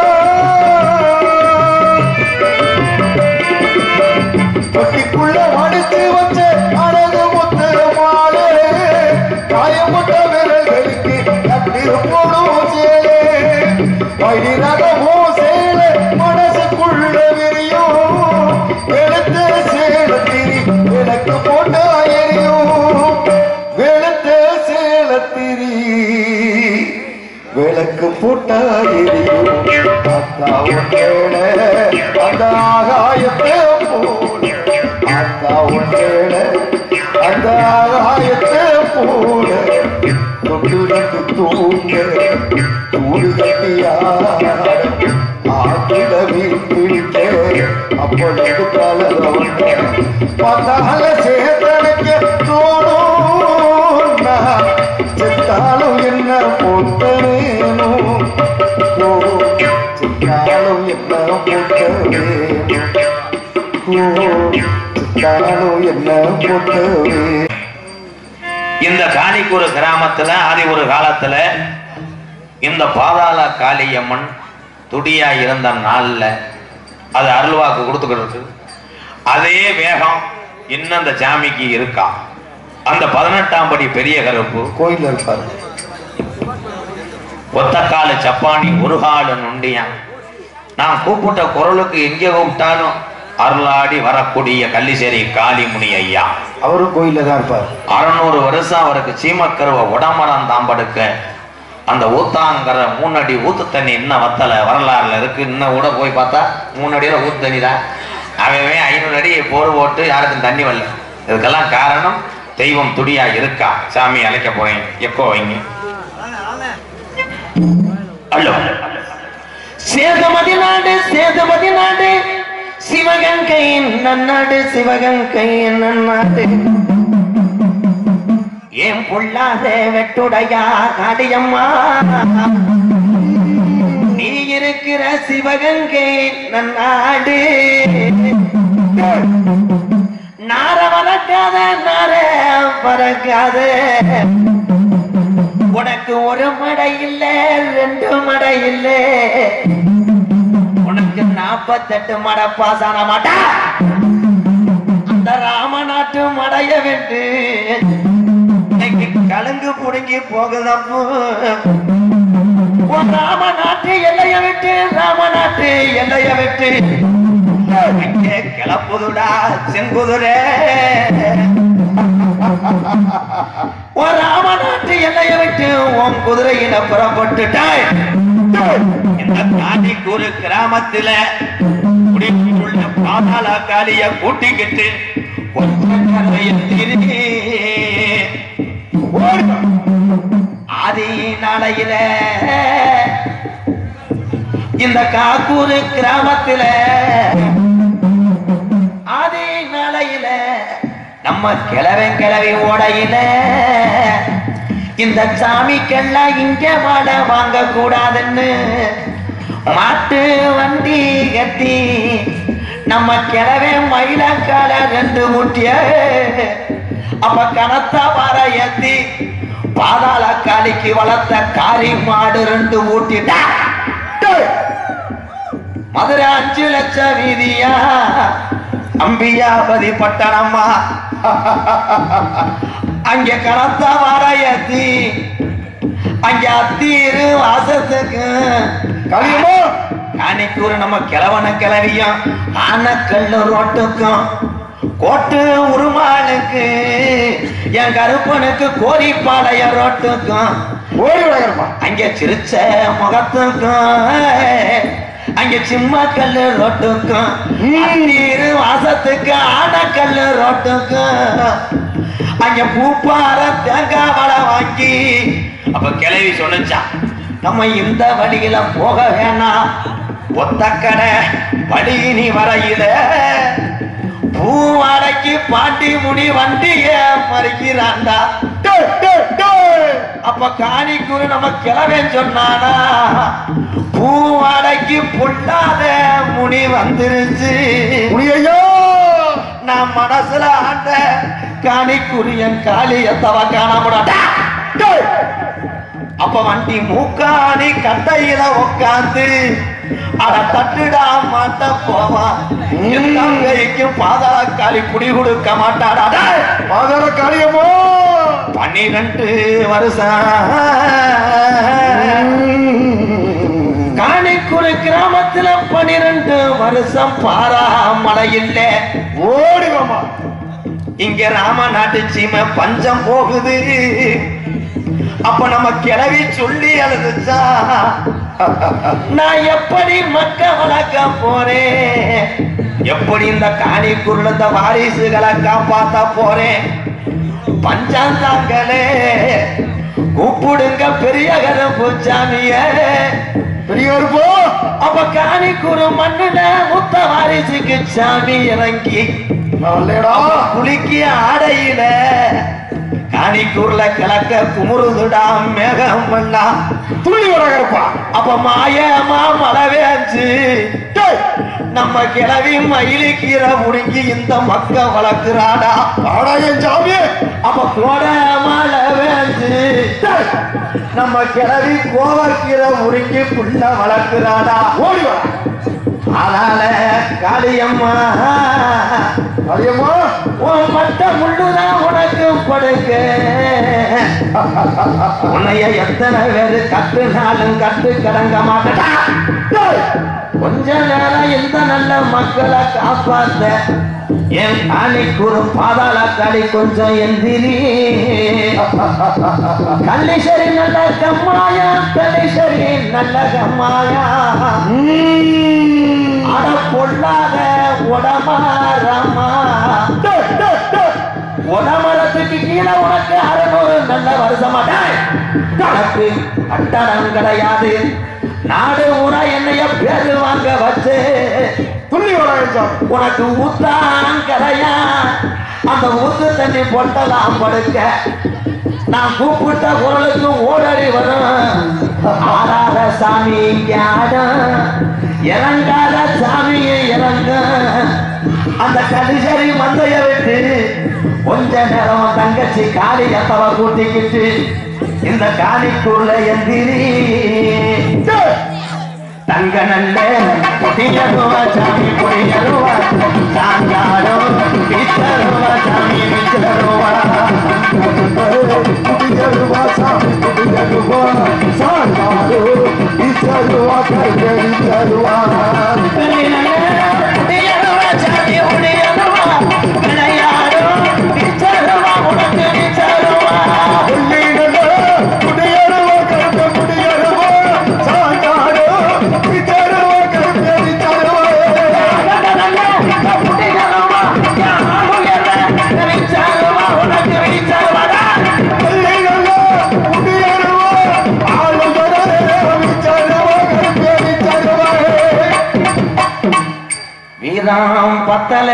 பொட்டிக்குள்ள மடிச்சு வச்ச அழக ஒத்த மாலை காயப்பட்ட விரல்களுக்கு கட்டி போடும் சேலே வயிறாகவோ சேலை மனசுக்குள்ள விரியும் வெளுத்த சேலத்திரி விளக்கு போட்ட எரியும் வெளுத்த சேலத்திரி விளக்கு போட்ட எரியும் அத்தா ஒன்றேட அந்த ஆகாயத்தை போல அத்தா ஒன்றேட அந்த ஆகாயத்தை போல தொட்டு கட்டு தூங்க தூடு கட்டியாடுல வீட்டிடிக்க அப்பொழுது கலந்த பார்த்தால சேத்தனைக்க தோணும் செத்தாலும் என்ன பொத்த வேணும் செத்தாலும் என்ன பொத்த வேணும் செத்தாலும் என்ன பொத்த வேணும். இந்த காணிக்கூர் கிராமத்துல ஆதி ஒரு காலத்துல இந்த பாதாள காளியம்மன் துடியா இருந்த நாள்ல அது அருள்வாக்கு கொடுத்துக்கிட்டு இருக்கு. அதே வேகம் இன்னும் அந்த சாமிக்கு இருக்கா. அந்த 18ஆம் படி பெரிய கருப்பு கோயில் இருப்பாரு. ஒத்தக்கால சப்பானி ஒரு கால நுண்டியான். நான் கூப்பிட்ட குரலுக்கு எங்கே கூப்பிட்டாலும் அருளாடி வரக்கூடிய கள்ளிசேரி காளிமுனி ஐயா அவரும் கோயில தான் இருப்பார். 600 வருஷம் அவருக்கு சீமக்கருவ உடமரம் தாம்படுக்க அந்த ஊத்தாங்கிற 3 அடி ஊத்து தண்ணி இன்னும் வத்தல வரலாறுல இருக்கு. இன்னும் கூட போய் பார்த்தா 3 அடியில ஊத்து தண்ணி தான். அவன் 500 அடி போர் போட்டு யாருக்கும் தண்ணி வரல. இதுக்கெல்லாம் காரணம் தெய்வம் துடியா இருக்கா. சாமி அழைக்க போறேன். எப்போ வைங்க. ஹலோ. சேதுமதி நாடு சிவகங்கையின் நன்னாடு சிவகங்கையின் நன்னாடு. ஏன் பொல்லாத வெட்டுடையா காளியம்மா நீ இருக்கிற சிவகங்கை நன்னாடு நார வளர்க்காத நார பறக்காத உனக்கு ஒரு மடை இல்ல 2 மடை இல்ல உனக்கு 48 மடை பாசான மாட்டா அந்த ராமநாட்டு மடைய விட்டு கலங்கு புடுங்கி போகுதப்போ ராமநாட்டு எல்லைய விட்டு ராமநாட்டு எல்லைய விட்டு கிளப்புதுடா செங்குதுரே ராமநாட்டு எல்லைய விட்டு உன் குதிரையில புறப்பட்டுட்டாய் இந்த காணிக்கூர் கிராமத்துல குடியுள்ள பாதாள காளிய கூட்டிக்கிட்டு ஆதி நாளையில இந்த காக்கூர் கிராமத்துல ஆதி நாளையில நம்ம கிழவி ஓடையில இந்த சாமிக்கெல்லாம் இங்க வாழ வாங்க கூடாதுன்னு மாட்டு வண்டி கட்டி நம்ம கிழவே மயிலக்கால 2 ஊட்டிய அப்ப கனத்த வர ஏத்தி பாதாள காளிக்கு வளர்த்த காரி மாடு 2 ஊட்டிட்டா மதுரை 5 லட்சம் வீதியா அம்பியாபதி பட்டணம்மா அங்க கனத்த வர ஏத்தி அங்க அத்தீரு வாசத்துக்கு கவியமோ காணிக்கூர் நம்ம கிழவன கிளவியும் ஆனக்கல்லு ரோட்டுக்கும் கோட்டு உருமாளுக்கு என் கருப்பனுக்கு கோரிப்பாளைய ரோட்டுக்கும் அங்க சிரிச்ச முகத்துக்கும் அங்க சிம்மக்கல்லு ரோட்டுக்கும் நீரு வாசத்துக்கு ஆனக்கல்லு ரோட்டுக்கும் அங்க பூப்பார தேங்காய் வடை வாங்கி அப்ப கிளவி சொன்னச்சா நம்ம இந்த வழியில போக வேணாம் ஒத்தக்கடை வழி நீ வரையில பூவாடைக்கு பாண்டி முடி வண்டிய மறிக்கிறாண்டா அப்ப காணிக்கூர் நம்ம கிளவேன் சொன்னானா பூவாடைக்கு பொல்லாத முடி வந்துருச்சு முனியையோ நான் மனசுல ஆண்ட காணிக்கூரியன் காளிய தவ காணாமடா அப்ப வண்டி மூக்காணி கட்டையில உட்காந்து அட தட்டுடா மாட்ட போவான் கைக்கும் பாதாள காளி குடி கொடுக்க மாட்டாடா பாதாள காளியமோ 12 வருஷம் காணிக்கூர் கிராமத்துல 12 வருஷம் பாரா மழை இல்ல ஓடுவோமா இங்க ராமநாட்டு சீமை பஞ்சம் போகுது அப்ப நம்ம கிளவி சொல்லி அழுதுச்சா நான் எப்படி மக்க வளர்க்க போறேன் எப்படி இந்த காணிக்கூர்ல இந்த வாரிசுகளை காப்பாத்த போறேன் பஞ்சாந்தாங்களே கூப்பிடுங்க பெரிய கருப்புச்சாமிய பெரியவர் போ அப்ப காணிக்கூர் மண்ணுல முத்த வாரிசுக்கு சாமி இறங்கி குளிக்கிய ஆடையில காணிக்கூர்ல கிழக்க குமுறுதுடா மேகம் பண்ணா துளி வரப்பா அப்ப மாயமா மழை வேஞ்சு நம்ம கிளவி மயிலி கீரை முடுங்கி இந்த மக்க வளர்க்கிறாடா ஆடாயன் சாமி அப்ப கோட மழை வேஞ்சு நம்ம கிளவி கோவக்கீரை முடுங்கி புள்ள வளர்க்கிறாடா ஓடி வர அதனால காளியம்மா காளியம்மா உன் மட்ட முள்ளுதான் உனக்கு படுக்க உன்னைய எத்தனை பேரு கட்டுனாலும் கட்டு கடங்க மாட்டா கொஞ்ச நேரம் இந்த நல்ல மக்களை காப்பாத்த என் காணிக்கூர் பாதாள காளி கொஞ்சம் எந்திரி கள்ளீஸ்வரி நல்ல கம்மாயா கள்ளீஸ்வரி நல்ல கம்மாயா அட பொல்லாத உடமாரமா உடமரத்துக்கு கீழே உனக்கு 600 நல்ல வருஷமாட்டா கணக்கு கட்டடம் கிடையாது நாடு ஊரா என்னைய பேரு வாங்க வச்சு உனக்கு ஊத்தான் கரையா அந்த ஊத்து தண்ணி பொட்டலாம் படுக்க நான் கூப்பிட்ட குரலுக்கு ஓடடி வரும் ஆடாத சாமி ஆடும் இறங்காத சாமியை இறங்க அந்த கடிசரி மந்தைய விட்டு கொஞ்ச நேரம் தங்கச்சி காளி எத்தவ கூட்டிக்கிட்டு இந்த காணிக்குள்ள எந்திரி தங்க நல்ல புதியருவா சாமி புதியருவா சாந்தாடும் பிச்சருவா சாமி பிச்சருவா புடியருவா சாமி புடியருவா சாந்தாடும் பிச்சருவா கையடி தருவா புதியருவா சாமி புதியருவா விளையாடும் பிச்சருவா உனக்கு பிச்சருவா புடியருவா கருத்த புடியருவா சாந்தாடும் பிச்சருவா கையடி தருவா வீரம் பத்தல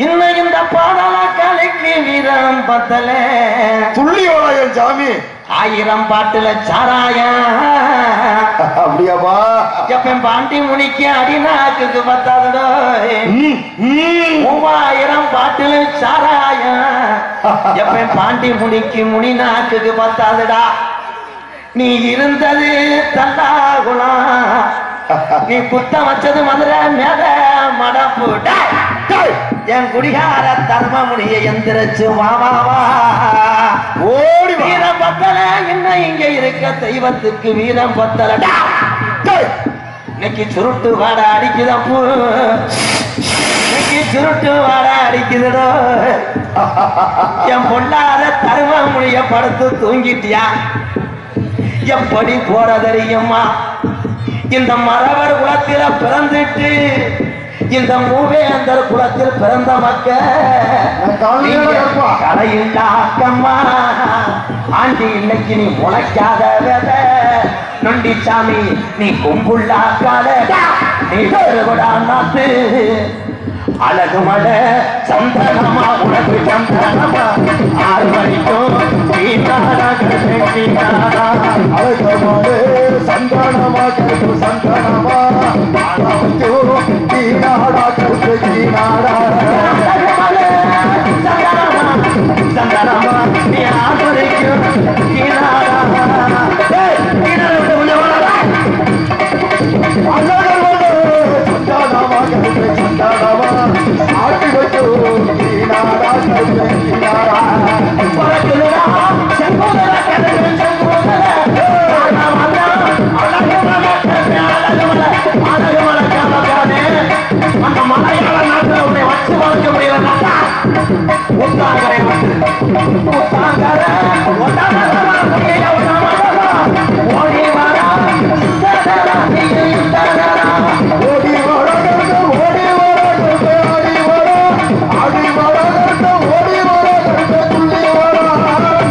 இன்னும் இந்த பாடல கலைக்கு வீரம் பத்தல துள்ளி ஓடாயன் சாமி 1000 பாட்டுல சாராயா அப்படியாப்பா எப்பன் பாண்டி முனிக்கு அடிநாக்குக்கு பத்தாதுடோ 3000 பாட்டுல சாராயா எப்பன் பாண்டி முனிக்கு முனிநாக்குக்கு பத்தாதுடா நீ இருந்தது தல்லாகுலாம் நீ குத்தம் வச்சது மதுரை மேல மடப்பு என் குடிகார தர்ம முடிய எந்திரச்சு வா வா வா ஓடி வீரம் பத்தல இன்னும் இங்க இருக்க தெய்வத்துக்கு வீரம் பத்தலடா இன்னைக்கு சுருட்டு வாட அடிக்குதப்பூ இன்னைக்கு சுருட்டு வாட அடிக்குதுடோ என் பொண்ணாத தர்ம முடிய படுத்து தூங்கிட்டியா எப்படி போற தெரியுமா இந்த மரவர் குலத்தில பிறந்துட்டு இந்த மூவேந்தர் குலத்தில் பிறந்த மக்களையில்லா அக்கம்மா ஆண்டி இன்னைக்கு நீ முளைக்காத வித நொண்டிச்சாமி நீ கும்புள்ளா கால நீ வேறுபடா நாத்து அழகு மலை சந்தனமா உனக்கு சந்தனமா 6 மணிக்கும் அழகமாலே சந்தானமா கருப்பு சந்தானமா கீநாடா கருப்பு கீநாடா சந்தனமா நீ 6 மணிக்கும் சந்தானமா கருப்பு சந்தானமா ஆட்டி வச்சு கீநாடா கருப்பு கீநாடா அந்த மலையாள நாட்டில் உன்னை வச்சு வளர்க்க முடியல புத்தாங்கரை புத்தாங்கரை ஓடி வரா ஓடி வர ஓடி வர ஆடி வர ஆடி வர ஓடி வர துள்ளி வர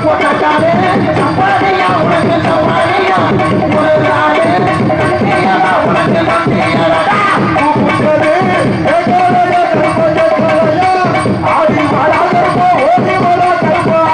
போட்டாலே சம்பாதியா உனக்கு சம்பாதியா உனக்கு மத்தியடா கூப்பிட்டது ஆடி வர ஓடி வர ஆடி வர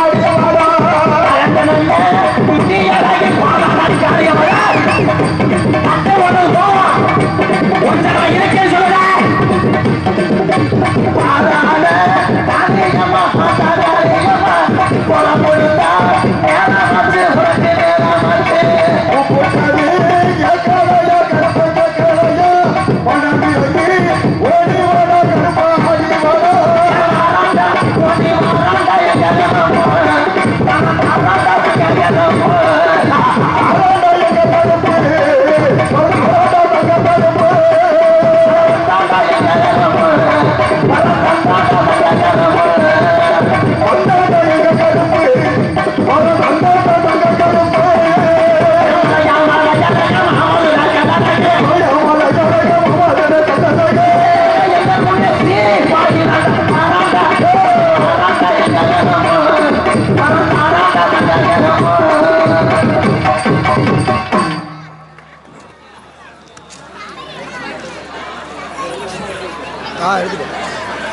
எடுத்துக்கோ.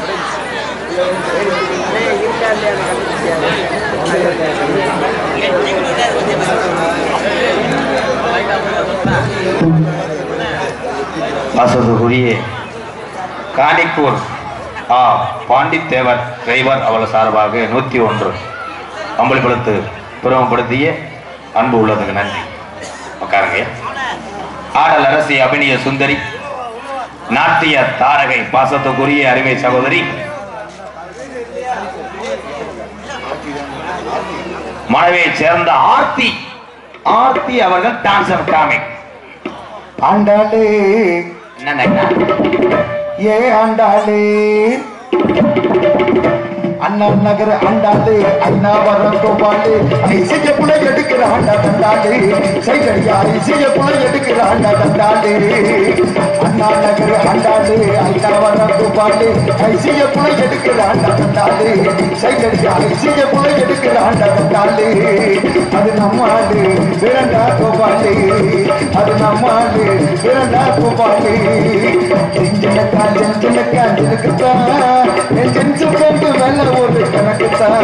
வசதிக்குரிய காணிக்கூர் பாண்டித்தேவர் டிரைவர் அவள் சார்பாக 101 அம்பலப்படுத்து பெருமைப்படுத்திய அன்பு உள்ளதுக்கு நன்றி. உட்காருங்க. ஆடல் அரசி அபிநய சுந்தரி, நாட்டிய தாரகை, பாசத்துக்குரிய அருமை சகோதரி மனைவியை சேர்ந்த ஆர்த்தி அவர்கள் டான்சர் காமிக். ஆண்டாளே என்ன ஏ ஆண்டாளே அண்ணன் நகர் ஆண்டாளே அண்ணா வரம் கோபாலே ஐசிய புலை எடுக்கிற ஆண்டா தந்தாளே சைகடியா ஐசிய புலை எடுக்கிற ஆண்டா தந்தாளே அண்ணா நகர் ஆண்டாளே அண்ணா வரம் கோபாலே ஐசிய புலை எடுக்கிற ஆண்டா தந்தாளே சைகடியா ஐசிய புலை எடுக்கிற ஆண்டா தந்தாளே அது நம்மாடு விரண்டா கோபாலே அது நம்மாடு விரண்டா கோபாலே செஞ்சனக்கா செஞ்சனக்குத்தான் என் செஞ்சு கொண்டு வெள்ள ஒரு கணக்குத்தான்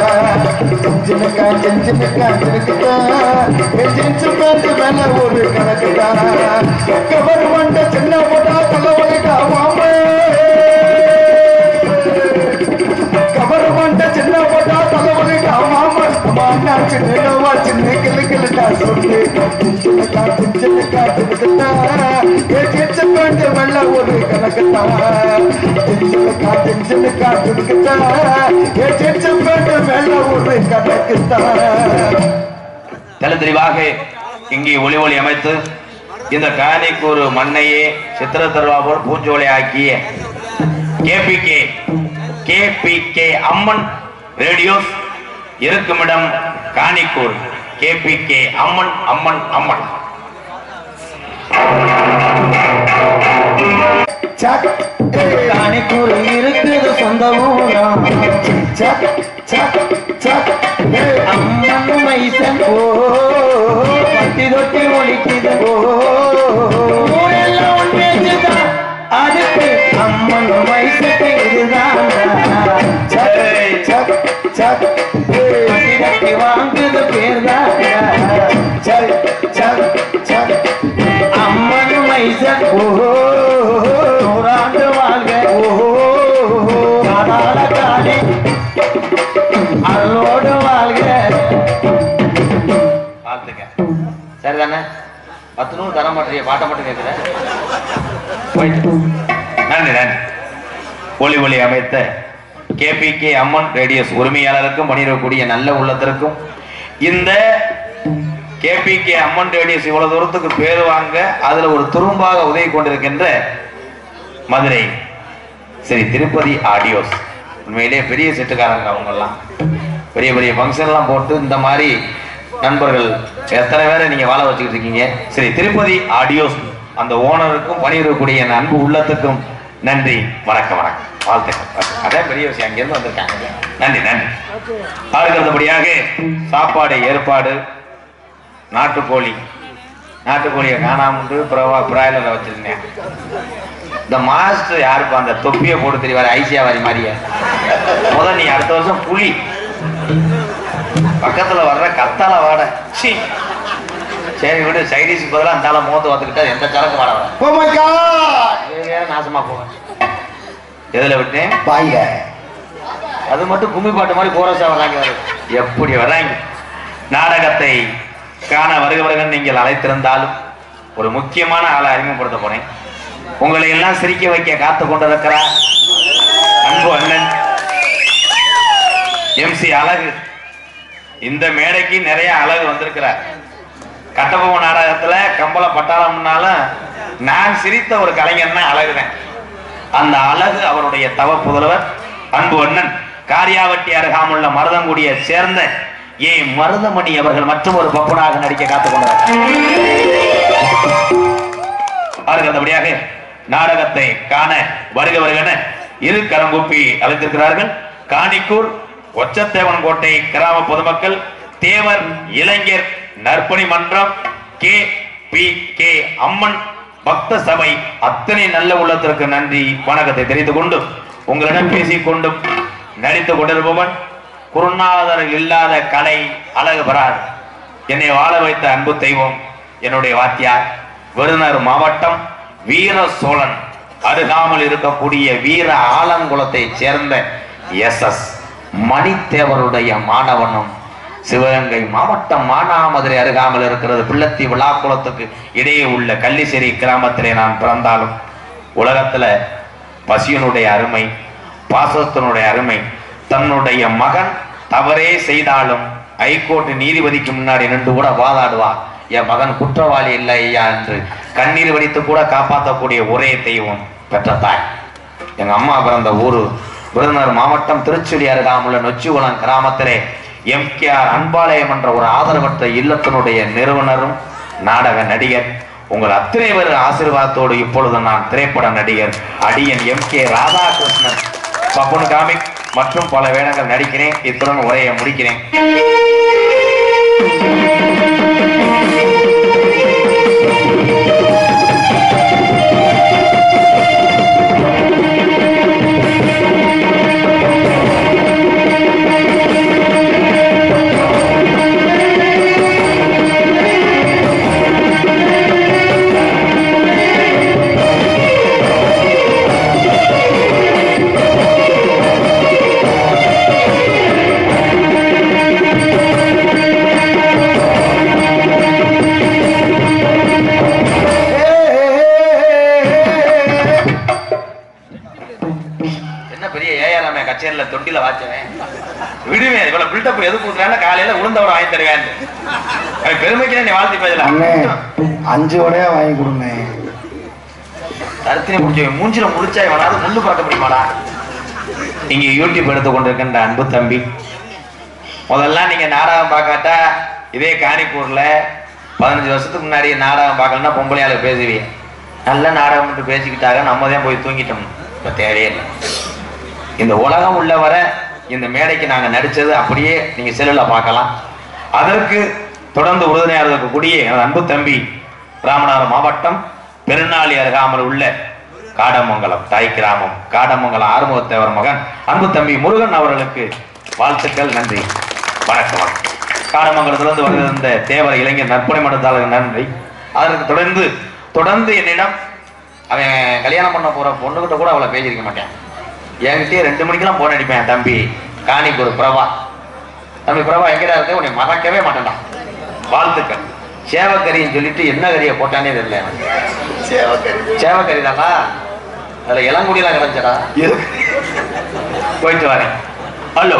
செஞ்சனக்கா செஞ்சனக்குத்தான் என் செஞ்சு கொண்டு வெள்ள ஒரு கணக்குத்தான் கவர் வண்ட சின்ன போட்டா தலைவலிட்டா மாமே கவர் வண்ட சின்ன போட்டா தலைவலிட்டா மாமா மாண்ணா சின்னவா சின்ன கிளுக்கிட்டா சொல்லு செஞ்சனக்கா செஞ்சனக்குத்தான் என் செஞ்சு கொண்டு வெள்ள ஒரு கணக்குத்தான் தெளிவாக இங்கே ஒளி ஒளி அமைத்து இந்த காணிக்கூர் மண்ணையே சித்திர திருவாபூர் பூஞ்சோலை ஆக்கிய கேபிகே அம்மன் ரேடியோஸ் இருக்குமிடம் காணிக்கூர் கேபிகே அம்மன் அம்மன் அம்மன். காணிக்கூர் இருக்குது சொந்த ஊரா அம்மன் மைசன் பத்தி தொட்டி ஒழிக்குது ஊரெல்லாம் ஒன்றேதான் அதுக்கு அம்மன் மைசத்து இதுதான் பத்தி வாங்குது பேர்தான் அம்மன் மைசன் நூறாண்டு வாழ்க காலால காலே அருளோடு வாழ்க. பார்த்துக்க சரிதானே? 10 நூறு தர மாட்டேறிய பாட்டை மட்டும் கேட்குறேன். நன்றி நன்றி. ஒளி ஒளி அமைத்த கேபிகே அம்மன் ரேடியோஸ் உரிமையாளருக்கும் பணியிடக்கூடிய நல்ல உள்ளத்திற்கும் இந்த கேபிகே அம்மன் ரேடியோஸ் இவ்வளவு தூரத்துக்கு பேர் வாங்க அதுல ஒரு துரும்பாக உதவி கொண்டிருக்கின்ற மதுரை சரி திருப்பதி ஆடியோஸ் உண்மையிலே பெரிய செட்டுக்காரங்க. அவங்கெல்லாம் பெரிய பெரிய ஃபங்க்ஷன் எல்லாம் போட்டு இந்த மாதிரி நண்பர்கள் எத்தனை பேரை நீங்க வாழ வச்சுக்கிட்டு இருக்கீங்க. சரி திருப்பதி ஆடியோஸ் அந்த ஓனருக்கும் பணியிடக்கூடிய அன்பு உள்ளத்துக்கும் நன்றி. வணக்கம் வணக்கம் வாழ்த்துக்கள். அதே பெரிய விஷயம். அங்கிருந்து வந்திருக்காங்க. நன்றி நன்றி. அடுத்தபடியாக சாப்பாடு ஏற்பாடு நாட்டுக்கோழியை காணாமட்டு பிராய்லரை வச்சிருந்தேன். இந்த மாஸ்டர் யாருப்பா அந்த தொப்பியை போட்டு தெரியவாரு ஐசியாவாரி மாதிரியே முதல் நீ அடுத்த வருஷம் புலி பக்கத்துல வர்ற கத்தால வாட சரி விடு சைடிஸ் பதிலாக அந்த மோத்து வந்துக்கிட்டா எந்த சரக்கு வாட நாசமா போவேன். எதுல விட்டேன் பாயில அது மட்டும் கும்மி பாட்டு மாதிரி கோரஸா வர்றாங்க. எப்படி வர்றாங்க? நாடகத்தை காண வருகிறவர்கள் நீங்கள் அழைத்திருந்தாலும் ஒரு முக்கியமான ஆளை அறிமுகப்படுத்த போனேன். உங்களை எல்லாம் சிரிக்க வைக்க காத்து கொண்டிருக்கிறார் அன்பு அண்ணன் MC அழகு. இந்த மேடைக்கு நிறைய அழகு வந்திருக்கிறார். கட்டபொம்ம நாடகத்துல கம்பள பட்டாளம்னாலும் நான் சிரித்த ஒரு கலைஞர்னா அழகுதான். அந்த அழகு அவருடைய தவ புதல்வர் அன்பு அண்ணன் காரியாவட்டி அருகாமுள்ள மருதங்குடியை சேர்ந்த மருதமணி அவர்கள் மற்றும் ஒரு பப்புனாக நடிக்க காத்துக் கொண்டார். நாடகத்தை காண வருகவர்கள் இரு கரங்கூப்பி அழைத்திருக்கிறார்கள். காணிக்கூர் ஒச்சத்தேவன் கோட்டை கிராம பொதுமக்கள், தேவர் இளைஞர் நற்பணி மன்றம், கேபிகே அம்மன் பக்த சபை அத்தனை நல்ல உள்ளத்திற்கு நன்றி வணக்கத்தை தெரிந்து கொண்டு உங்களிடம் பேசிக்கொண்டும் நடித்துக் கொண்டிருப்பவன் குருநாதர் இல்லாத கலை அழகு பெறாது. என்னை வாழ வைத்த அன்பு தெய்வம் என்னுடைய வாத்தியார் விருதுநகர் மாவட்டம் வீர சோழன் அருகாமல் இருக்கக்கூடிய வீர ஆலங்குளத்தை சேர்ந்த SS மணித்தேவருடைய மாணவனும் சிவகங்கை மாவட்டம் மானாமதுரை அருகாமல் இருக்கிறது பிள்ளத்தி விழாக்குளத்துக்கு இடையே உள்ள கள்ளிசேரி கிராமத்திலே நான் பிறந்தாலும் உலகத்துல பசியனுடைய அருமை பாசத்தினுடைய அருமை தன்னுடைய மகன் தவறே செய்தாலும் ஹைகோர்ட் நீதிபதிக்கு முன்னாடி நின்று கூட வாதாடுவார். என் மகன் குற்றவாளி இல்லை ஐயா என்று கண்ணீர் வடித்து கூட காப்பாற்றக்கூடிய ஒரே தெய்வம் பெற்ற தாய். எங்க அம்மா பிறந்த ஊரு விருதுநகர் மாவட்டம் திருச்சுழி அருகாமுள்ள நொச்சிகுளம் கிராமத்திலே MKR அன்பாலயம் என்ற ஒரு ஆதரவற்ற இல்லத்தினுடைய நிறுவனரும் நாடக நடிகர். உங்கள் அத்தனை பேர் ஆசீர்வாதத்தோடு இப்பொழுது நான் திரைப்பட நடிகர் அடியன் MK ராதாகிருஷ்ணன் பப்புன் காமிக் மற்றும் பல வேடங்கள் நடிக்கிறேன். இத்துடன் உரையை முடிக்கிறேன். தொட்டில வாச்சவன் விடுவேன். இவ்வளவு பில்டப் எது கொடுக்குறாங்க காலையில உளுந்தவரை வாங்கி தருவேன். பெருமைக்கு நீ வாழ்த்தி பேசல 5 வடையா வாங்கி கொடுங்க. கருத்தினை முடிச்ச மூஞ்சில முடிச்சா இவனாவது முள்ளு பார்க்க முடியுமாடா. இங்க யூடியூப் எடுத்து கொண்டிருக்கின்ற அன்பு தம்பி, முதல்ல நீங்க நாடகம் பார்க்காட்டா இதே காணிப்பூர்ல 15 வருஷத்துக்கு முன்னாடி நாடகம் பார்க்கலன்னா பொம்பளையால பேசுவீங்க. நல்ல நாடகம் மட்டும் பேசிக்கிட்டாங்க, நம்ம தான் போய் தூங்கிட்டோம். இப்ப தேவையே இல்லை. இந்த உலகம் உள்ள வர இந்த மேடைக்கு நாங்க நடிச்சது அப்படியே நீங்க செல்லுல பார்க்கலாம். அதற்கு தொடர்ந்து உறுதுணையாக இருக்கக்கூடிய அன்பு தம்பி ராமநாதபுரம் மாவட்டம் பெருநாளி அருகாமல் உள்ள காடமங்கலம் தாய் கிராமம் காடமங்கலம் ஆறுமுகத்தேவர் மகன் அன்பு தம்பி முருகன் அவர்களுக்கு வாழ்த்துக்கள், நன்றி, வணக்கம். காடமங்கலத்திலிருந்து வருகின்ற தேவர் இளைஞர் நற்பணி மன்றத்தாளருக்கு நன்றி. அதற்கு தொடர்ந்து என்னிடம் அவன் கல்யாணம் பண்ண போற பொண்ணுகிட்ட கூட அவளை பேசியிருக்க மாட்டேன். என்கிட்டயே 2 மணிக்கெல்லாம் போன் அடிப்பேன். தம்பி காணிப்பூர் பிரபா, தம்பி பிரபா எங்கடா இருக்க, உன்னை மறக்கவே மாட்டேன்டான். வாழ்த்துக்கள். சேவக்கரின்னு சொல்லிட்டு என்ன கறியை போட்டானே தெரியல. சேவக்கறி தானா, அதுல இளங்குடியெல்லாம் கிடைச்சடா. போயிட்டு வரேன். ஹலோ,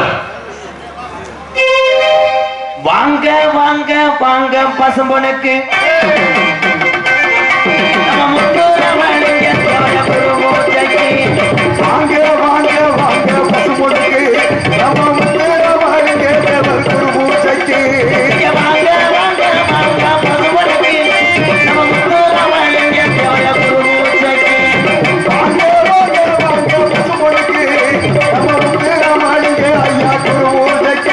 வாங்க வாங்க வாங்க பசும்பொனுக்கு வாங்க வாங்க வாங்க பசுமொழிக்கு நம்ம முன்னேற வாருங்க தேவர் குரு பூஜைக்கு. வாங்க வாங்க வாங்க பசுமொழிக்கு நம்ம முன்னேற வாருங்க தேவர் குரு பூஜைக்கு. வாங்க வாங்க வாங்க பசுமொழிக்கு நம்ம முன்னேற வாருங்க ஐயா குரு பூஜைக்கு.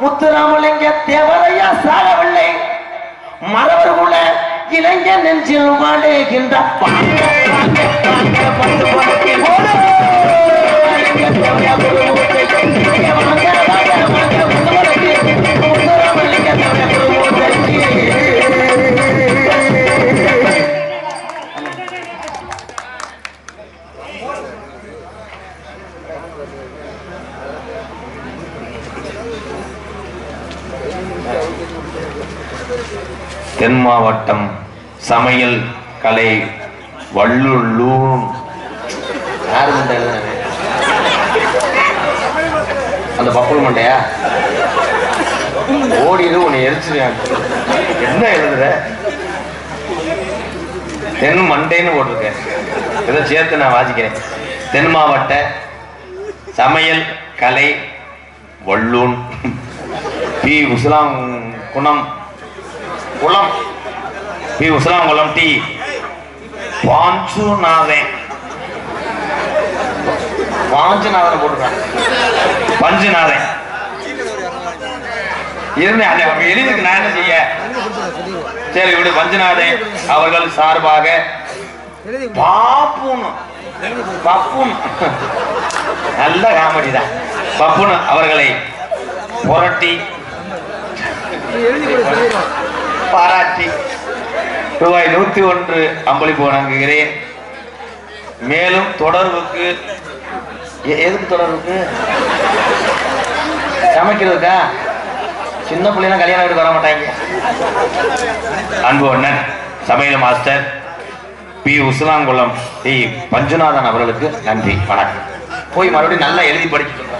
முத்துராமலிங்க தேவரையா சாகவில்லை, மறவர்குல இளைஞர் நெஞ்சில் வாழுகின்ற தென் மாவட்டம் சமையல் கலை வள்ளுள்ளூர் யாரு மண்டை எழுதுனது? அந்த பப்புள் மண்டையா? ஓடிடு உன்னை எரிச்சிருக்கான். என்ன எழுதுற? தென் மண்டைன்னு போட்டிருக்கேன். இதை சேர்த்து நான் வாசிக்கிறேன். தென் மாவட்ட சமையல் கலை வள்ளூன் பி உஸ்லாம் குணம் குளம் பி உஸ்லாங்குளம் டி பாஞ்சுநாதன் போட்டுருக்கான். பஞ்சுநாதன் இருந்தேன் எழுதிருக்கு. நான் என்ன செய்ய? சரி விடு. பஞ்சுநாதன் அவர்கள் சார்பாக பாப்புன்னு பப்புன் நல்ல காமெடி தான். பப்புன் அவர்களை புரட்டி பாராட்டி ரூபாய் 101 அம்பளிப்பு வழங்குகிறேன். மேலும் தொடர்புக்கு எதுக்கு தொடர்புக்கு? சமைக்கிறதுக்கா? சின்ன பிள்ளைலாம் கல்யாணம் வீட்டுக்கு வர மாட்டாங்க. அன்பு அண்ணன் சமையல் மாஸ்டர் பி உஸ்லாங்குளம் டி பஞ்சுநாதன் அவர்களுக்கு நன்றி, வணக்கம். போய் மறுபடியும் நல்லா எழுதி படிச்சுட்டு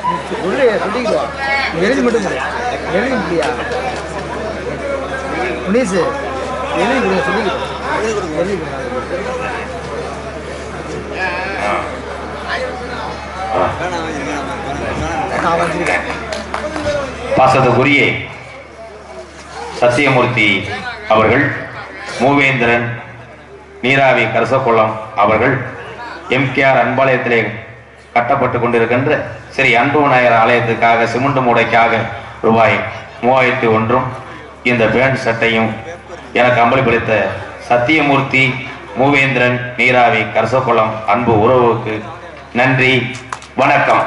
பாசத்துக்குரிய சத்தியமூர்த்தி அவர்கள், மூவேந்திரன் நீராவி கரசக்குளம் அவர்கள் எம்கேஆர் அன்பாலயத்திலே கட்டப்பட்டு கொண்டிருக்கின்ற ஸ்ரீ அன்பு விநாயகர் ஆலயத்துக்காக சிமெண்ட் மூடைக்காக ரூபாய் 3001 இந்த பேண்ட் சட்டையும் எனக்கு அம்பளிப்பளித்த சத்தியமூர்த்தி, மூவேந்திரன் நீராவி கரசக்குளம் அன்பு உறவுக்கு நன்றி, வணக்கம்.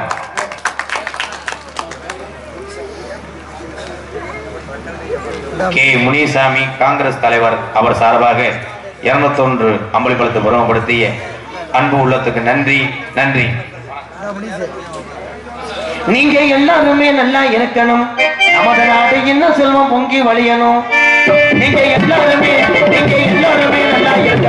கே முனிசாமி காங்கிரஸ் தலைவர் அவர் சார்பாக 201 அம்பளிப்பளித்து பெருமைப்படுத்திய அன்பு உள்ளத்துக்கு நன்றி, நன்றி. நீங்க எல்லாருமே நல்லா இருக்கணும், நமது நாடு இன்னும் செல்வம் பொங்கி வழியணும். நீங்க எல்லாருமே நல்லா இருக்கணும்.